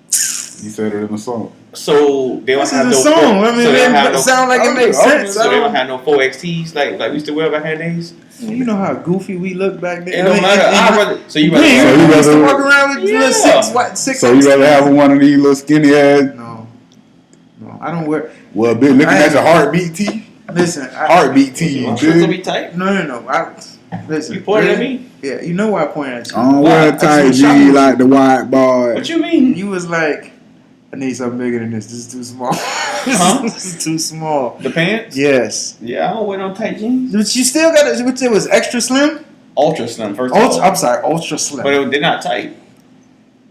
He said it in the song. So they don't This have is no. a song. I so mean, they don't it have no. sound like it makes sense. So they don't have no 4XTs like we used to wear back in the days. You know how goofy we look back then. It don't matter. I'd rather. So you Yeah, rather. we you used to rather- walk around with Yeah. little six. So you rather have one of these little skinny ass? No, I don't wear. Well, bitch, looking I- at your heartbeat tee, Listen, heartbeat tee, My shirts will bitch. be tight. No. Listen. You pointed at me. Yeah, you know why I pointed at you. I don't Why? wear I a tight just was G shocked. like the white boy. What you mean? You was like, I need something bigger than this. This is too small. Huh? This is too small. The pants? Yes. Yeah, I don't wear no tight jeans. But you still got it. Which it was extra slim. Ultra slim first of Ultra. all. I'm sorry, ultra slim. But they're not tight.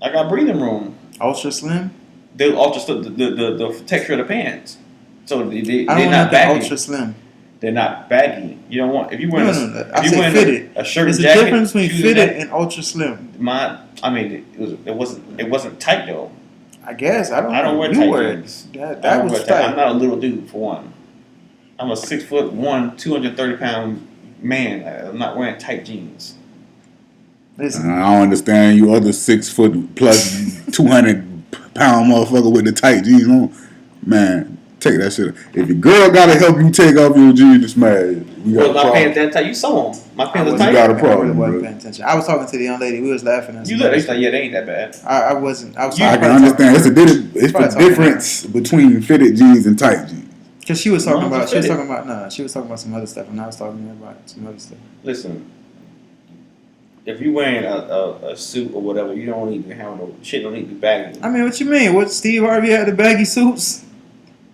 I got breathing room. Ultra slim. They're ultra slim. The texture of the pants. So I they're don't not want the baggy. ultra slim. They're not baggy. You don't want if you wear No. I if you say wearing fitted. a shirt There's a jacket. difference between shoes, fitted and and ultra slim. it wasn't tight though. I guess I don't. I don't know. wear You tight wear it. jeans. I That don't was wear tight. I'm tight. not a little dude for one. I'm a 6'1", 230-pound man. I'm not wearing tight jeans. Listen, I don't understand you other 6 foot plus 200-pound motherfucker with the tight jeans on. Man, take that shit. If your girl gotta help you take off your jeans, it's mad. You Well, got my a pants problem. that tight. You saw them. My I pants are wasn't- You got tight. a problem, I really wasn't bro. paying attention. I was talking to the young lady. We was laughing at You some look. They other like, yeah, they ain't that bad. stuff. I wasn't. I was. You I talking can understand. It's Probably the talking difference between fitted jeans and tight jeans. because she was talking Mine's about. She was fitted. talking about. No, she was talking about some other stuff, and I was talking about some other stuff. Listen, if you're wearing a suit or whatever, you don't need to have no shit. Don't need to be baggy. I mean, what you mean? What Steve Harvey had the baggy suits?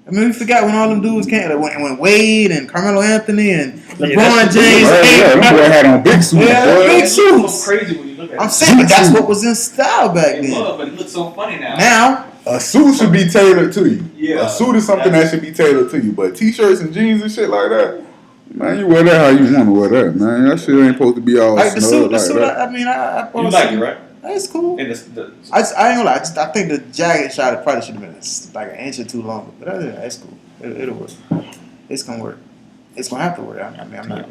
I mean, we forgot when all them dudes came. Like when Wade and Carmelo Anthony and LeBron that's the James. Yeah, came. them boy had on big suits. Yeah, boy. big It looks suits. so crazy when you look at I'm it. saying, but that's what was in style back It then. was, but it looks so funny now. Now, A suit should be tailored to you. Yeah. A suit is something that should be tailored to you. But t-shirts and jeans and shit like that, man, you wear that how you want to wear that, man. That shit ain't supposed to be all like the snug suit, the like suit. that. I mean, I you like it, right? It's cool. And I ain't gonna lie. I think the jacket shot probably should have been like an inch or two longer, but other than that, it's cool. It'll work. It's gonna work. It's gonna have to work. I mean, I'm not gonna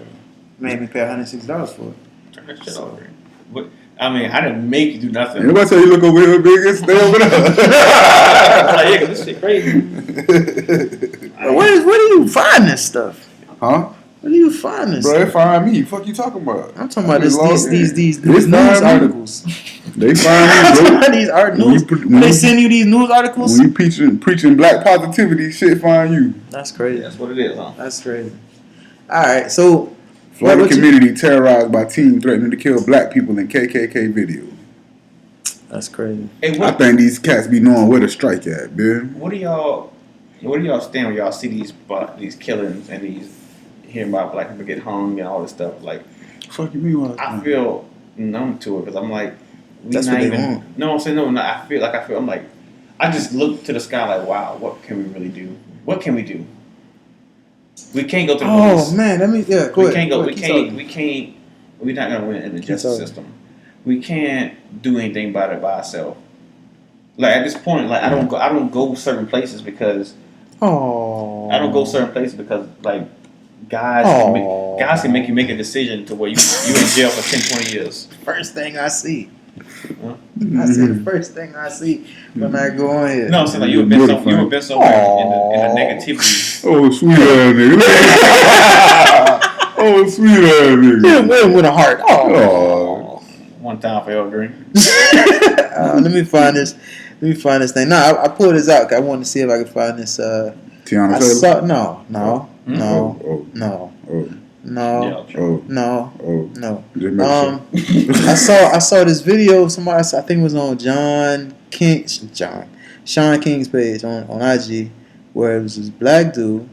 made me pay $160 for it. turn that shit over. But I mean, I didn't make you do nothing. Anybody tell you look over here big and stay over I'm like, there? yeah, 'cause this shit crazy. But where do you find this stuff? Huh? Where do you find this? Bro, stuff? they find me. Fuck you talking about? I'm talking about I just logged in. these They news find me. articles. They I'm find talking me, bro. about these art When news. you put- When when they you- send you these news articles. When you preaching black positivity, shit find you. That's crazy. That's what it is, huh? That's crazy. All right, so Florida what you- community terrorized by team threatening to kill black people in KKK video. that's crazy. Hey, I think these cats be knowing where to strike at, man. What do y'all stand when y'all see these killings and these hearing about black people get hung and all this stuff? Like, Fuck you mean? I feel numb to it because I'm like, we That's not what they even. want. No, I'm saying no. I feel I'm like, I just look to the sky like, wow, what can we really do? What can we do? We can't go to the police. Oh man, let me go We ahead. can't go. Go We ahead, can't. keep We can't. We're not gonna win in the justice talking. system. We can't do anything about it by ourselves. Like at this point, like I don't go certain places because Oh. I don't go certain places because like guys can make you make a decision to where you in jail for 10, 20 years. First thing I see. Huh? I said the first thing I see when I go on here. No, I'm saying like you have been somewhere in the negativity. Oh, sweet ass nigga. Oh, sweet ass nigga. With a heart. Oh. One time for El Green. Let me find this. Let me find this thing. No, I pulled this out. I wanted to see if I could find this. Tiana I Taylor? saw no. Oh, oh, No. oh, No. Yeah. oh, No. oh. No. Just make sure. I saw this video. Somebody, I think it was on Sean King's page on IG, where it was this black dude.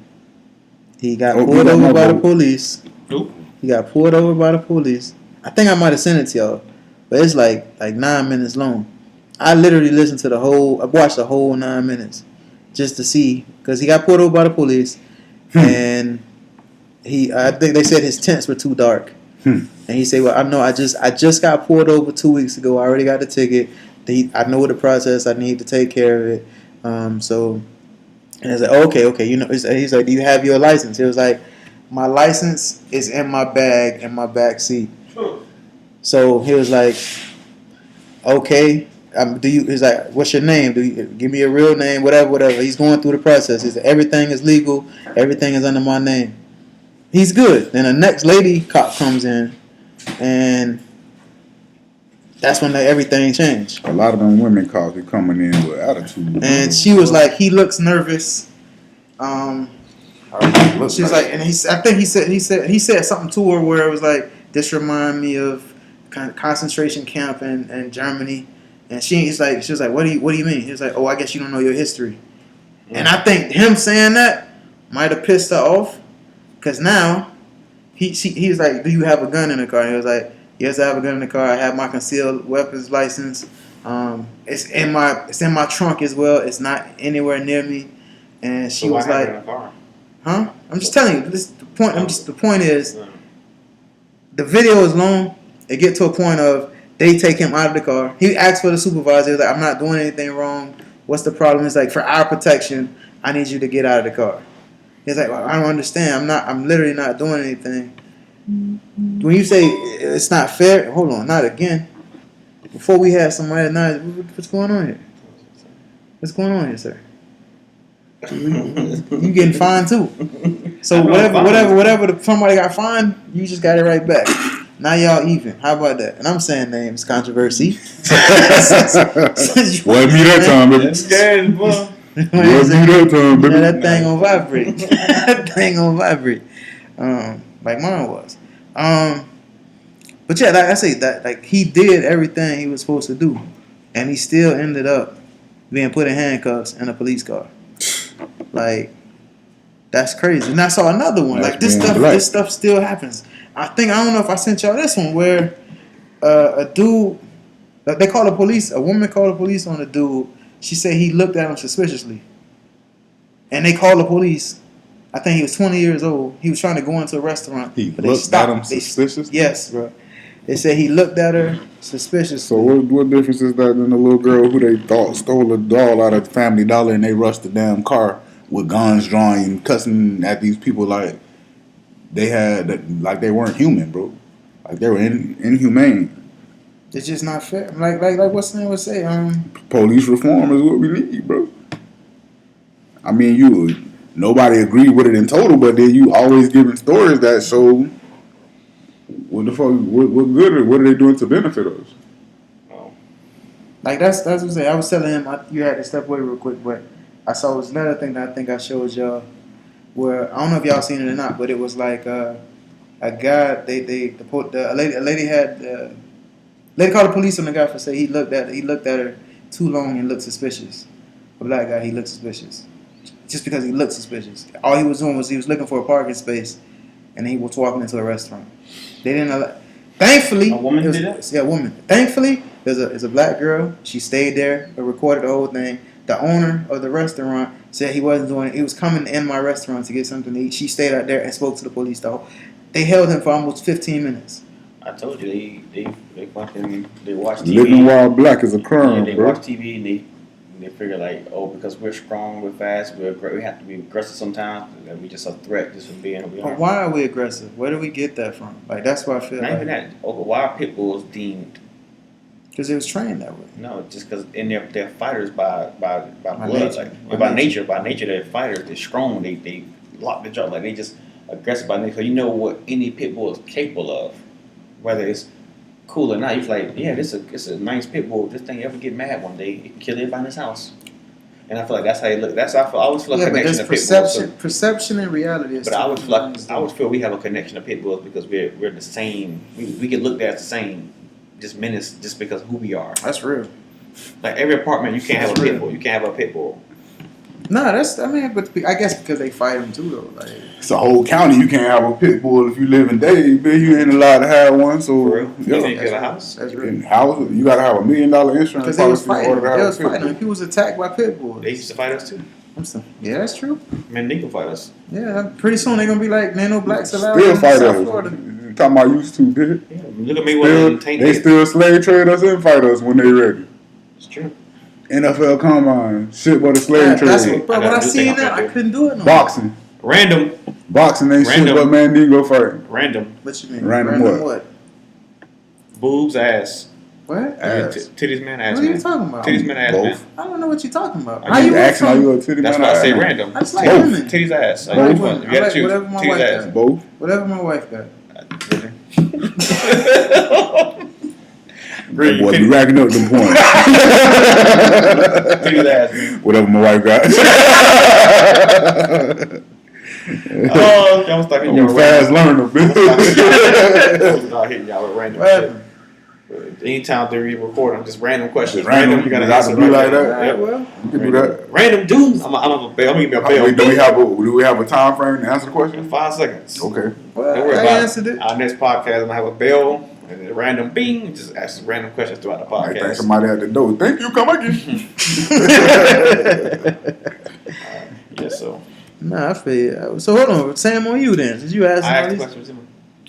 He got pulled over by the police. Who? He got pulled over by the police. I think I might have sent it to y'all, but it's like 9 minutes long. I literally listened to I watched the whole 9 minutes just to see, because he got pulled over by the police, and I think they said his tints were too dark. And he said, "Well, I know I just got pulled over 2 weeks ago. I already got the ticket. I know the process. I need to take care of it." So, and I was like, "Okay, you know." He's like, "Do you have your license?" He was like, "My license is in my bag in my back seat." So he was like, "Okay, He's like, "What's your name? Do you give me your real name? Whatever." He's going through the process. He said, "Everything is legal. Everything is under my name." He's good. Then the next lady cop comes in, and that's when everything changed. A lot of them women cops be coming in with attitude. And she was like, "He looks nervous." She was like, and I think he said something to her where it was like, "This remind me of kind of concentration camp in Germany." And she was like, "What do you mean?" He was like, "Oh, I guess you don't know your history." And I think him saying that might have pissed her off, because now he was like, "Do you have a gun in the car?" And he was like, "Yes, I have a gun in the car. I have my concealed weapons license. It's in my trunk as well. It's not anywhere near me." And she was like, "Huh?" I'm just telling you. The point is, the video is long. It get to a point of they take him out of the car. He asked for the supervisor. He was like, "I'm not doing anything wrong. What's the problem?" It's like, "For our protection, I need you to get out of the car." He's like, "Well, I don't understand. I'm literally not doing anything." When you say it's not fair, hold on, not again. Before we have somebody nice, what's going on here? What's going on here, sir? You getting fined too. So whatever somebody got fined, you just got it right back. Now y'all even. How about that? And I'm saying names, controversy. Wasn't me that time, baby. Scared, boy. Wasn't me that time, baby. That thing gonna vibrate. That thing gonna vibrate. Like mine was. But yeah, like I say, that like he did everything he was supposed to do, and he still ended up being put in handcuffs in a police car. Like, that's crazy. And I saw another one. That's Like this stuff still happens. I don't know if I sent y'all this one where a dude, they called the police. A woman called the police on a dude. She said he looked at him suspiciously, and they called the police. I think he was 20 years old. He was trying to go into a restaurant. He but looked at him suspicious? Yes, bro. They said he looked at her suspiciously. So what difference is that than the little girl who they thought stole a doll out of Family Dollar and they rushed the damn car with guns drawn and cussing at these people like they they weren't human, bro. Like they were inhumane. It's just not fair. Like what's the name would say? Police reform is what we need, bro. I mean, nobody agreed with it in total, but then you always giving stories that show what the fuck, what good, what are they doing to benefit us? Like that's what I'm saying. I was telling him you had to step away real quick, but I saw this another thing that I think I showed y'all, where I don't know if y'all seen it or not, but it was like a guy. A lady called the police on the guy for saying he looked at her too long and looked suspicious. A black guy, he looked suspicious, just because he looked suspicious. All he was doing was he was looking for a parking space, and he was walking into a restaurant. They didn't allow. Thankfully, a woman did that. Yeah, a woman. Thankfully, there's a black girl. She stayed there, recorded the whole thing. the owner of the restaurant said he wasn't doing it. He was coming in my restaurant to get something to eat. She stayed out there and spoke to the police though. They held him for almost 15 minutes. I told you they fucking they watch TV. Living while black is a Yeah, crime, they bro. watch TV and they figure like, oh, because we're strong, we're fast, we have to be aggressive sometimes. That we just a threat just from being who we But are. why are we aggressive? Where do we get that from? Like that's why I feel Not even like that. Oh, why are pit bulls deemed? because it was trained that way. No, just because they're fighters by blood, nature. like by nature they're fighters. They're strong. They lock the jaw like they just aggressive by nature. So you know what any pit bull is capable of, whether it's cool or not. You're like, yeah, it's a nice pit bull. This thing ever get mad one day, it can kill everybody in this house. And I feel like that's how you look. That's how I always feel a Yeah, but connection there's to pit bulls. perception and reality. But I always feel we have a connection to pit bulls because we're the same. We get looked at as the same, just menace, just because of who we are. That's real. Like every apartment, you can't have a That's pit real. bull. You can't have a pit bull. No, that's I mean, but I guess because they fight them too though. Like It's a whole county. You can't have a pit bull if you live in Dade, man. You ain't allowed to have one. So For real. You yeah. think you have a house? that's real. In houses, you gotta have $1 million insurance Because they was policy in fighting. order to have They a was pit fighting. bull. People was attacked by pit bulls. They used to fight us too. Yeah, that's true. Mandingo fight us. Yeah, pretty soon they're gonna be like, man, no blacks allowed Still in fight South us. Florida. You talking about used to, bitch. Yeah, look at me when Still, Tank they did. still slave trade us and fight us when they ready. It's true. NFL Combine, shit but a slave That's trade. what, bro. I When I gotta do seen things that, like I that. couldn't do it no more. Boxing. Random. Boxing ain't shit Random. but Mandingo fighting. Random. What you mean? Random what? Boobs, ass. What? Ass. Titties, man, ass, What are you man. talking about? Titties, man, ass, Both. man. I don't know what you're talking about. Are How you you went Asking, are from? you a titty That's man? why I say or- random. I just like Both. women. Titties, ass. I like Which one? women. You I gotta like choose. whatever my Titties, wife ass. got. Both. Whatever my wife got. Really? Boy, be racking up them points. Titties, ass, man. Whatever my wife got. Oh, I'm gonna start hitting I'm y'all a fast random. learner, I'm gonna bitch. start hitting y'all with random What shit. happened? Anytime they record them, just random questions. Just random. You gotta You got to answer be right like now. that. Alright, Yep. well, You can do that. Random dude. I'm gonna give me a bell. Wait, do we have a time frame to answer the question? 5 seconds. Okay. Don't well, worry I about answered it. Our next podcast, I'm gonna have a bell and then a random bing. Just ask random questions throughout the I think podcast. somebody at the door. Thank you. Come again. Yeah, so Nah, I feel you. So hold on, Sam, on you then. Since you asked I asked all the these. questions.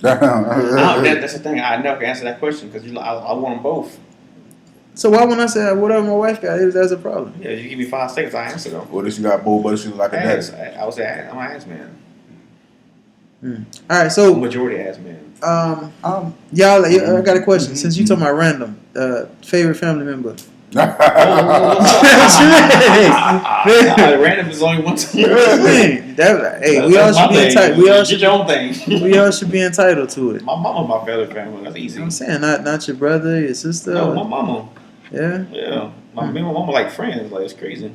That's the thing. I never can answer that question because I want them both. So why when I said whatever my wife got, it was as a problem? Yeah, you give me 5 seconds, I answer them. What if she got both, but she look like a Ass. daddy? I would say I'm an ass man. All right, so Majority ass man. y'all, I got a question. Since you talking about random, favorite family member. Random is only one time. Man, hey, we all That's should my be thing. entitled. We all Get should. your own thing. We all should be entitled to it. My mama, my family, that's You easy. know what I'm saying? Not your brother, your sister. No, my mama. Yeah, Yeah, me and my mama like friends. Like it's crazy.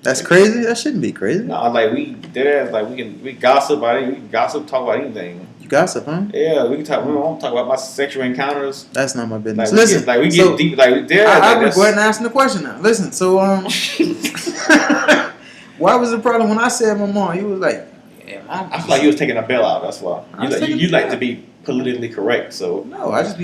that's crazy. That shouldn't be crazy. No, like we dead ass. Like we gossip about it. We can gossip, talk about anything. You gossip, huh? Yeah, we can talk. We won't talk about my sexual encounters. That's not my Like business. we Listen, get, we so get deep. Like we dead. I'll Like, go ahead and ask the question now. Listen, so why was the problem when I said my mom? You was like, yeah, mom. I feel like you was taking a bailout. That's why I was taking you a like bailout. to be politically correct. So No, I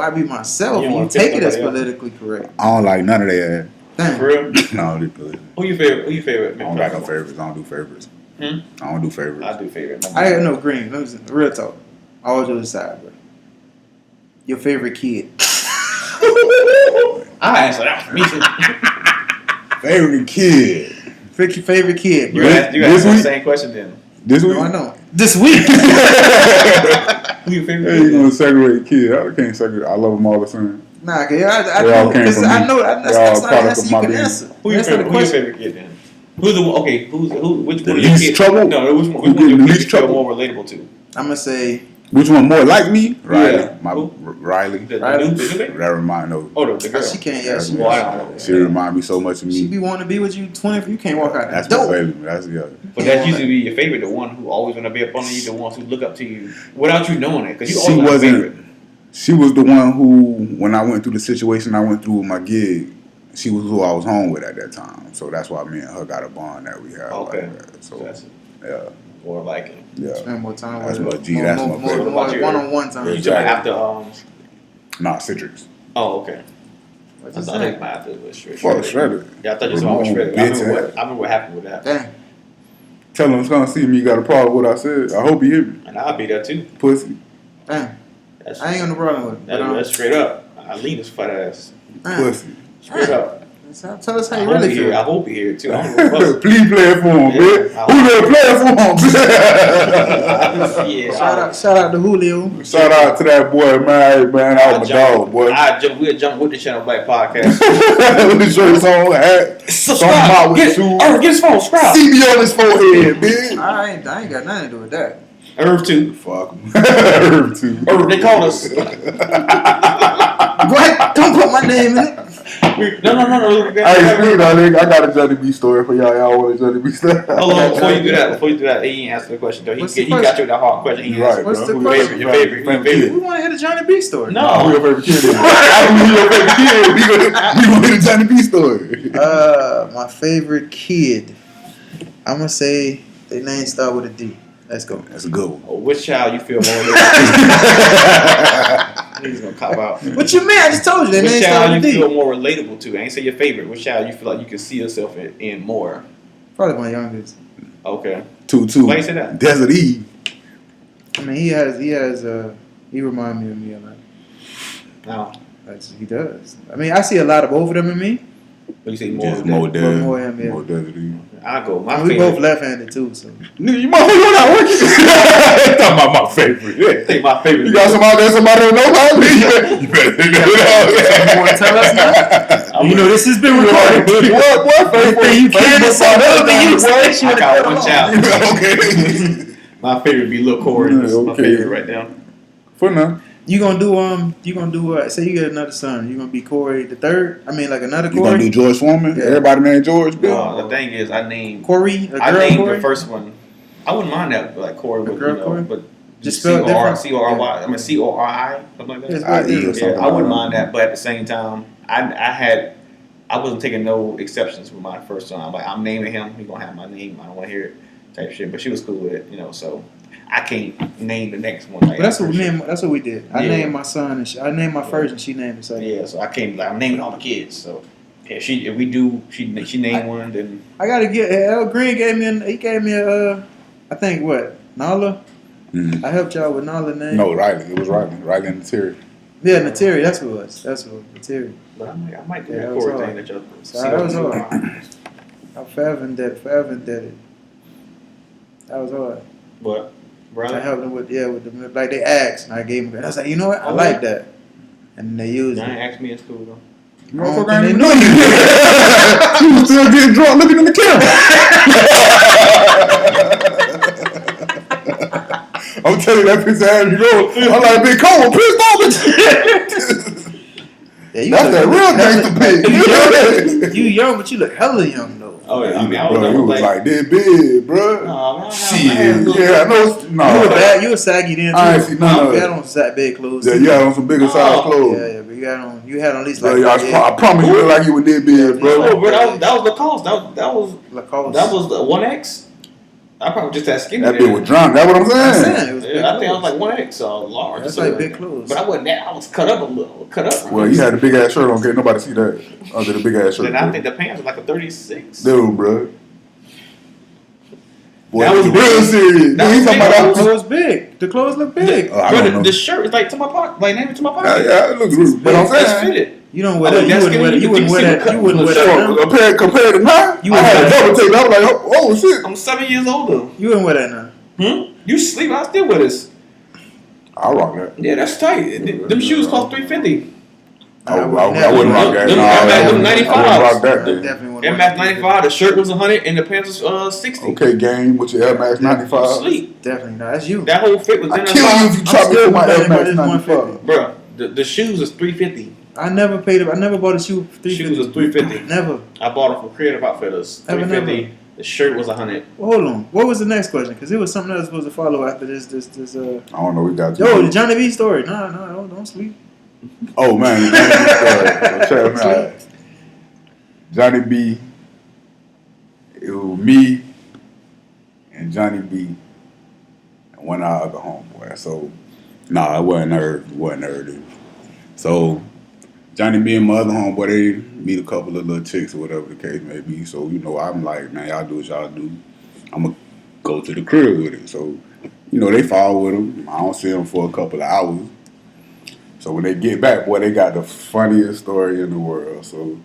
be myself. You don't You wanna take piss it as nobody off. politically correct. I don't like none of that. Damn. for real, No, they good. who you favorite? Who you favorite? I don't got no favorites. I don't do favorites. Hmm? I don't do favorites. I do favorite. I got no green. Listen, real talk. All jokes aside, bro. Your favorite kid. I answer that. Me too. Favorite kid. Pick your favorite kid, You bro. asked This the week? same question then. This week? No, I don't. This week. Who your favorite? Hey, you gonna segregate kid? I can't segregate. I love them all the same. Nah, cause They all know, came because from I me. know They that's all not an product answer of you my can being. answer. Who your Answer favorite? the Who your question. favorite kid then? Who's the okay? Which The one of your least kids? trouble? No, which Who one of getting your the kids least you feel trouble? more relatable to? I'm gonna say Which one more like me? Riley. Yeah. My Who? Riley. The Right. new baby? That remind no. Oh, the girl. she can't. Yeah, she, Well, I don't know. She remind me so much of she me. be wanting to be with you 20. You can't walk out That's the my door. baby. That's yeah. But that's usually be your favorite, the one who always want to be up under you, the ones who look up to you without you knowing it. Because you She always have a favorite. wasn't. She was the one who, when I went through the situation I went through with my gig, she was who I was home with at that time. So that's why me and her got a bond that we have. Okay. Like that. So That's yeah, more like it. yeah. Spend more time That's with my her. G, that's my more, favorite. more What about one-on-one time. You talking about after Nah, Citrix. Oh, okay. What's I his thought they name? might have to was Fuck Shredder. Yeah, I thought you said I was Ramon, Shredder. bitch I remember what happened with that. Damn. Tell him it's gonna see me. You got a problem with what I said. I hope he hear me. And I'll be there too. Pussy. Damn. That's, I ain't got no problem with it. that's straight up. I lean his fat ass. Pussy. Straight up. Tell us how I you hope really he here. feel. I hope he here too. I don't give a fuck. Please play it for him, Yeah. bitch. Who there play it for him? Yeah. Shout out to Julio. Shout out to that boy, man. Hey, man, that was my dog, boy. We'll jump with the Channel Black podcast. With his shirts on, hat. Subscribe. With Get, shoes. Irv, get his phone. Subscribe. See me on his forehead, bitch. I ain't got nothing to do with that. Irv too. Fuck him. Irv too. Irv, they called us. What? Don't put my name in it. No. Hey, speaking of nigga, I got a Johnny B story for y'all. Y'all want a Johnny B story? Hold on, before you do that, he ain't answer the question though. He What's the got question? you with that hard question. He You right, answered. What's bro. the Who question? Your favorite. We want to hear the Johnny B story. No. Who your favorite kid is? I know who your favorite kid is. We gonna hear the Johnny B story. My favorite kid. I'm gonna say their name start with a D. Let's go. That's a good one. Or which child you feel more? He's gonna cop out. What you mean? I just told you their Which name child start with you a D. feel more relatable to? I ain't say your favorite. Which child you feel like you can see yourself in more? Probably my youngest. Okay. 2-2. Why you say that? Desert Eve. I mean, he remind me of me a lot. No. He does. I mean, I see a lot of both of them in me. But you say more. Just of more that. Desert. more him, yeah. More Desert Eve. I go. My And we favorite. both left-handed too, so. Nigga, you motherfucker not working. Talking about my favorite. I think my favorite. You got somebody don't know about me? You better know. You want to tell us now? You know, this has been recorded. What favorite? You can't say I got one child. Okay. My favorite be Lil Corey. That's my Okay. favorite right now. For now. You gonna do say you get another son, you gonna be Corey the third? I mean, like another You gonna do Corey? George Foreman? Yeah. Everybody named George, Bill? The thing is, I named Corey, a I girl named Corey? the first one. I wouldn't mind that, like Corey, A with, girl you know, Corey? but Just just spell it different? C-O-R-Y. I mean C-O-R-I, something like that. Yes, I.E. or yeah. something. Yeah, I wouldn't mind that, but at the same time, I wasn't taking no exceptions with my first son. I'm like, I'm naming him. He gonna have my name. I don't want to hear it, type shit. But she was cool with it, you know. So I can't name the next one. Like, But that's what we did. I Yeah. named my son, and I named my first, and she named the second. Yeah, so I can't like I'm naming all the kids. So if she named one, then I gotta get Al Green gave me I think what Nala. Mhm. I helped y'all with Nala name. No, Riley. It was Riley. Riley and Terry. Yeah, Nateri. That's who it was. That's who Nateri. but I might do Yeah, that that was Corey hard. thing that y'all So that was hard. I'm forever indebted. That was hard. But I brother, helped them with the like they asked, and I gave them. And I was like, you know what? I like that, and they used y'all it. ain't asked me in school though. Motherfucker They ain't even knew know you. You was still getting drunk looking in the camera. I'm telling you, that piece of ass you go. I'm like, Big Cole, pissed off at Yeah, you That's look- that real gangster pig. You young, but you look hella young though. Oh yeah, I mean I Bro, was, you was like this big, bro. no, man, Shit, yeah, I know. No, You were bad. You were saggy then too. I ain't see none of You that. had on big clothes. Yeah, you had on some bigger size Oh, clothes. Yeah, but you had on at least Bro, like I promise you look like you were this big, bro. No, bro, that was Lacoste. That was Lacoste. the 1X. I probably just that skinny. That there. bitch was drunk. That's what I'm I'm saying. saying, it was big Yeah, I think I was clothes. like 1X or large. That's so, like big clothes. But I wasn't that. I was cut up a little. Cut up. Well, you had a big ass shirt on. Can't nobody see that under the big ass shirt. Then I bro. think the pants were like a 36. Dude, bro. Boy, That was real big. serious. That Dude, was he's talking big. about The that. clothes big. The clothes look big. I Bro, don't know. the shirt is like to my pocket. Like name it to my pocket. Yeah, it looks rude. But I'm It's saying. fitted. You don't wear Oh, that. that's You wouldn't wear that. skinny. You wouldn't You wear see that. the You wouldn't cut- wear So, that. now. compared to now, You I would had a wear double take. I was like, oh shit. I'm 7 years older. You wouldn't wear that now. You sleep? I still with us. I rock that. Yeah, that's tight. Them shoes cost $350. I wouldn't rock that. Them Nah, Air Max I wouldn't 95s. rock that. I Then. definitely wouldn't Air wear Max that. 95. The shirt was 100 and the pants was 60. Okay, game with your Air Max 95. Sleep. Definitely not. That's you. That whole fit was I in kill you if you try me still for my Air complaining Max about this 95. Bro, the shoes is $350. I never bought a shoe for The shoes was $350. $350. Never. I bought them from Creative Outfitters. Never, $350. The shirt was $100. Well, hold on. What was the next question? Because it was something else supposed to follow after this. I don't know. We got Yo, the Johnny B story. No, don't sleep. Oh man, the Johnny B story. So check me out. Johnny B. It was me and Johnny B. and one of our other homeboy. So, it wasn't her. It wasn't her, dude. So, Johnny B and my other homeboy, they meet a couple of little chicks or whatever the case may be. So, I'm like, man, y'all do what y'all do. I'm going to go to the crib with it. So, they fall with them. I don't see them for a couple of hours. So when they get back, boy, they got the funniest story in the world. So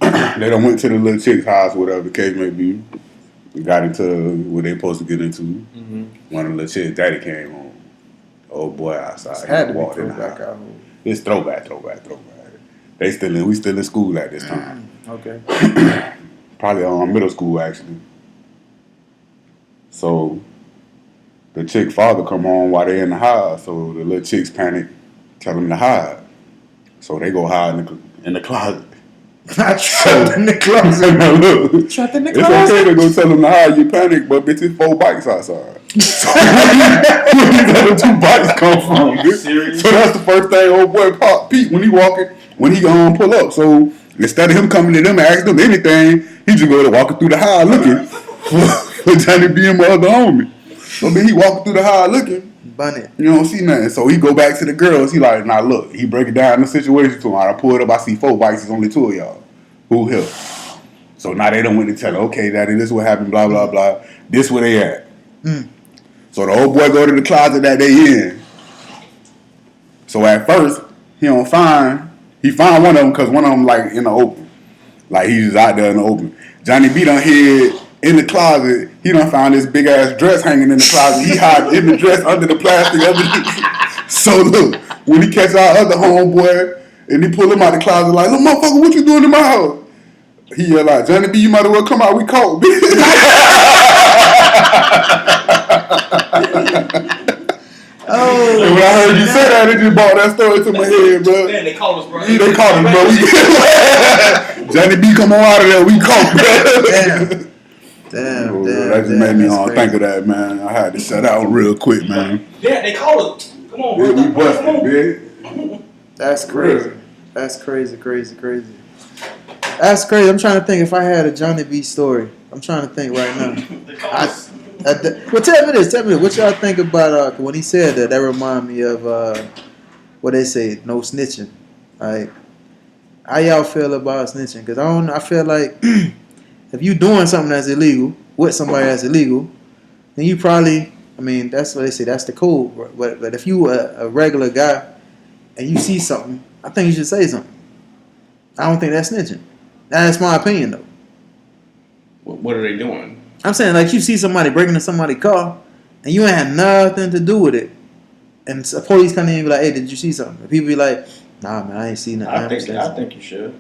they done went to the little chick's house, whatever the case may be. We got into what they supposed to get into. Mm-hmm. One of the little chicks' daddy came home. Old boy outside. Had to be walked in the throwback house. out. It's throwback. We still in school at this time. Okay. Probably middle school actually. So the chick father come home while they in the house. So the little chicks panic, tell them to hide. So they go hide in the closet. I trapped in the closet. Now look, Trapped in the it's closet. okay to go tell them to hide. You panic, but bitch, it's 4 bikes outside. So where these other 2 bikes come from? Are you serious? So that's the first thing old boy Pete when he pull up. So instead of him coming to them and asking them anything, he just go to walking through the hall looking for Johnny B and my other homie. So then he walking through the hall looking, Bunny. you don't see nothing. So he go back to the girls. He like, nah, look. He break it down the situation to him. I pull it up. I see 4 bikes. It's only 2 of y'all. Who help? So now they don't want to tell her, okay, daddy, this is what happened, blah, blah, blah. This where they at. So the old boy go to the closet that they in. So at first, he find one of them because one of them like in the open. Like he's just out there in the open. Johnny B done hid in the closet. He done found this big ass dress hanging in the closet. He hide in the dress under the plastic underneath. So look, when he catch our other homeboy and he pull him out the closet like, look motherfucker, what you doing in my house? He yell like, Johnny B, you might as well come out, we caught, bitch. Oh, And when I heard you say that, it just brought that story to my head, bro. Man, they called us, bro. Yeah, they caught him, bro. Johnny B, come on out of there, we caught, bro. damn. That just made me that's crazy. think of that, man. I had to shut out real quick, man. Yeah, they called us. Come on, Yeah, bro. we busted, bitch. That's crazy. That's crazy. That's crazy. I'm trying to think if I had a Johnny B story. I'm trying to think right now. They called us. Well, tell me this. What y'all think about when he said that? That remind me of what they say, no snitching. Like, how y'all feel about snitching? Because I feel like if you doing something that's illegal with somebody that's illegal, then you probably, that's what they say. That's the code. But if you a regular guy and you see something, I think you should say something. I don't think that's snitching. That's my opinion, though. What are they doing? I'm saying, like, you see somebody breaking into somebody's car, and you ain't had nothing to do with it, and the police come in and be like, hey, did you see something? And people be like, nah, man, I ain't seen nothing. I think you should.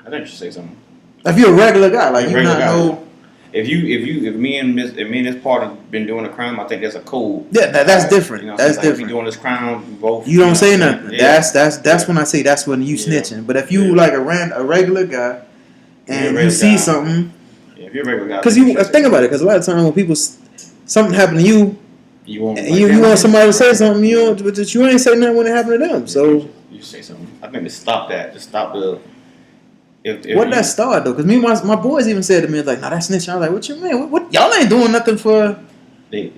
I think you should say something. If you're a regular guy, like, you Regular not guy. know. If me and this part have been doing a crime, I think there's a code. Yeah, that's different. You know, That's like, if different. we doing this crime, we both. You don't say know, nothing. yeah. That's when I say that's when you Yeah. snitching. But if you Yeah. like a regular guy, Yeah, and regular you see guy. something, Yeah, if you're a regular guy, because I you should say think about it, because a lot of times when people something happen to you, you want and you want somebody to say something, you don't, but you ain't say nothing when it happened to them. So you say something. I think to stop that, to stop the. If what you- that start though? Because me, my boys even said to me, like, "Nah, that's snitching." I was like, "What you mean? What y'all ain't doing nothing for?" They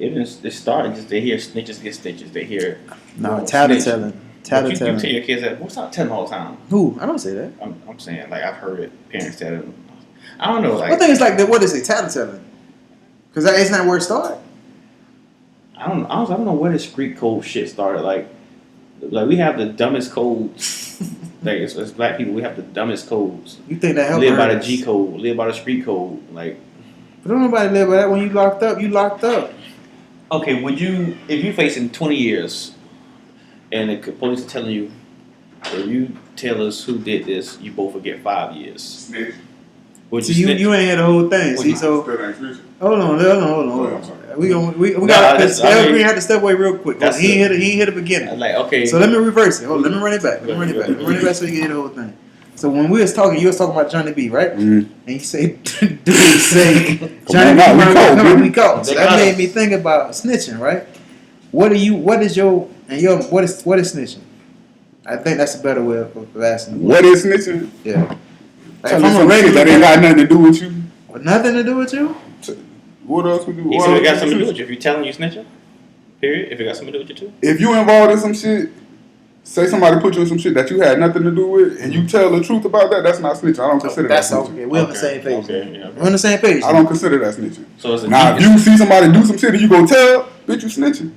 started just they hear snitches get stitches. They hear No, snitch. But you tell tattling. your kids that. Well, stop telling all the time. Who? I don't say that. I'm saying like I've heard it. Parents tell them. I don't know. Like One thing is like, what is it? Tattling. Because that isn't that where it started. I don't know where this street code shit started. Like we have the dumbest codes. Like as black people, we have the dumbest codes. You think that helped? Live by the us? G code. Live by the street code. Like But don't nobody live by that. When you locked up, you locked up. okay, if you facing 20 years, and the police are telling you, if you tell us who did this, you both will get 5 years. Snitch. Would See, you snitch? you ain't had the whole thing. Would See, you- so Still ain't snitching. hold on. We Nah, got that's- to. I mean, We had to step away real quick. that's He the- ain't hit the beginning. Like okay, So let me reverse it. Hold on, let me run it back. Let me run it back so you get the whole thing. So when we was talking, you was talking about Johnny B, right? Mm-hmm. And you say, dude, say Johnny on, B, we caught, come on, baby. we caught. So They that got made us. me think about snitching, right? What is snitching? I think that's a better way of asking. What is snitching? Yeah. Like, Tell if me I'm a some shit regular that ain't guy, got nothing to do with you. with nothing to do with you. What else we do? he said it got something to do with you. If you're telling you snitching, period. If it got something to do with you too. If you involved in some shit, say somebody put you in some shit that you had nothing to do with, and you tell the truth about that, that's not snitching. I don't consider That's that snitching. okay. We're on the same page. Okay, yeah. We're on the same page. I don't consider that snitching. So it's a Now, if you see somebody do some shit and you go tell, bitch, you snitching.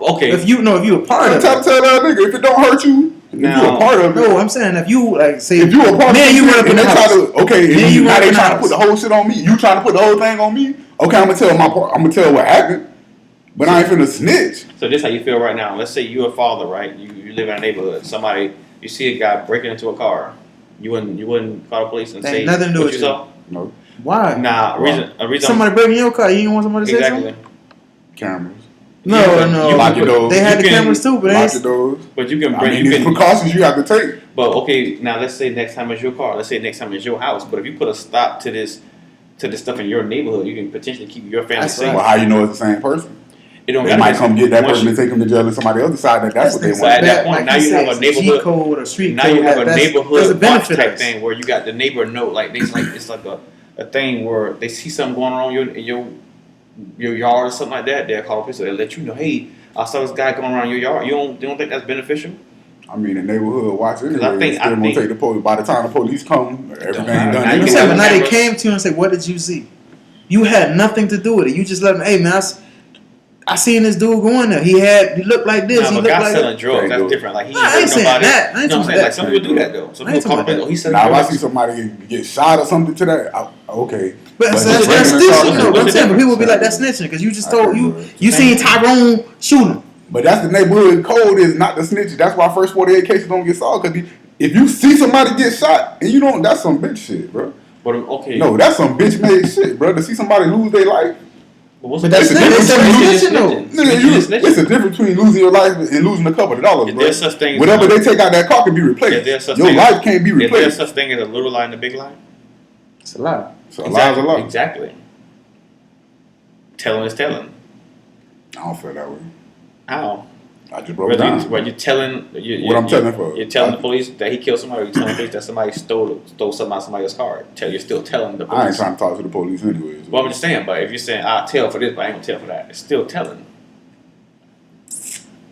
Okay. If you a part of Tell it. that nigga if it don't hurt you. If you Now- a part of it. No, I'm saying if you like say If you a part of me and it, you run up in and the they try house. to okay, Me and and you now run they up in the trying to house. put the whole shit on me. You trying to put the whole thing on me? Okay, I'm gonna tell my part. I'm gonna tell what happened, but I ain't finna snitch. So this how you feel right now. Let's say you're a father, right? You live in a neighborhood. Somebody, you see a guy breaking into a car. You wouldn't call the police and That say ain't nothing to do what with you you. saw? No Why? Nah, a reason. Somebody breaking your car, you don't want somebody to say exactly. something? cameras. No, You no. can lock your doors. They had You the can cameras too, but Lock they your doors. But you can I bring. mean, You these can. precautions you have to take. But okay, now let's say next time it's your car. Let's say next time it's your house. But if you put a stop to this stuff in your neighborhood, you can potentially keep your family That's safe. right. Well, how you know it's the same person? It don't They gotta might be- come get that once person you- and take him to jail, and somebody else decide that that's what they So want. at that point, like now he you have said, a neighborhood. G code or street Now code. you have a that's a neighborhood watch benefit type us. thing where you got the neighbor know, like it's like a thing where they see something going on in your yard or something like that. They'll call the police. They'll let you know, hey, I saw this guy going around your yard. You don't think that's beneficial? I mean, the neighborhood watch anyway. I think- Still gonna think- take the police. By the time the police come, everything matter. done. Now you You can said, have but now they cameras. came to you and said, "What did you see?" You had nothing to do with it. You just let them. Hey man, I seen this dude going there. He looked like this. Nah, he but looked guys like selling that. drugs, Okay, that's good. different. Like he Nah, I ain't ain't hurt saying nobody. that. I ain't No, I'm talking saying about like some that. people do that though. Some I ain't people call talking the about police. Oh, he selling Now, if I drugs. see somebody get shot or something today, okay. But But that's just regular snitching shot, though. what's I'm the saying, but people difference? be like, "That's snitching," because you just I told couldn't you do it. you seen Tyrone shooting. But that's the neighborhood code is not the snitch. That's why first 48 cases don't get solved. Because if you see somebody get shot and you don't, that's some bitch shit, bro. But okay, No, that's some bitch made shit, bro. To see somebody lose their life. what's But the that's It's a snitching. difference That's between snitching though. Nigga, it's a difference between losing your life and losing a couple of dollars, If bro. there's such thing as Whatever a- they take out that car can be replaced. Is there such Your thing life can't be Is there replaced. such thing as a little lie and a big lie? It's a lie. So a lie's a lie. Exactly. Telling is telling. I don't feel that way. How? I just broke it down. Where you telling What I'm telling for. You're telling the police that he killed somebody. Or you telling the police that somebody stole something out somebody's car. You're still telling the I ain't police. trying to talk to the police anyways. Well, I'm just saying. But if you're saying I'll tell for this, but I ain't gonna tell for that, it's still telling.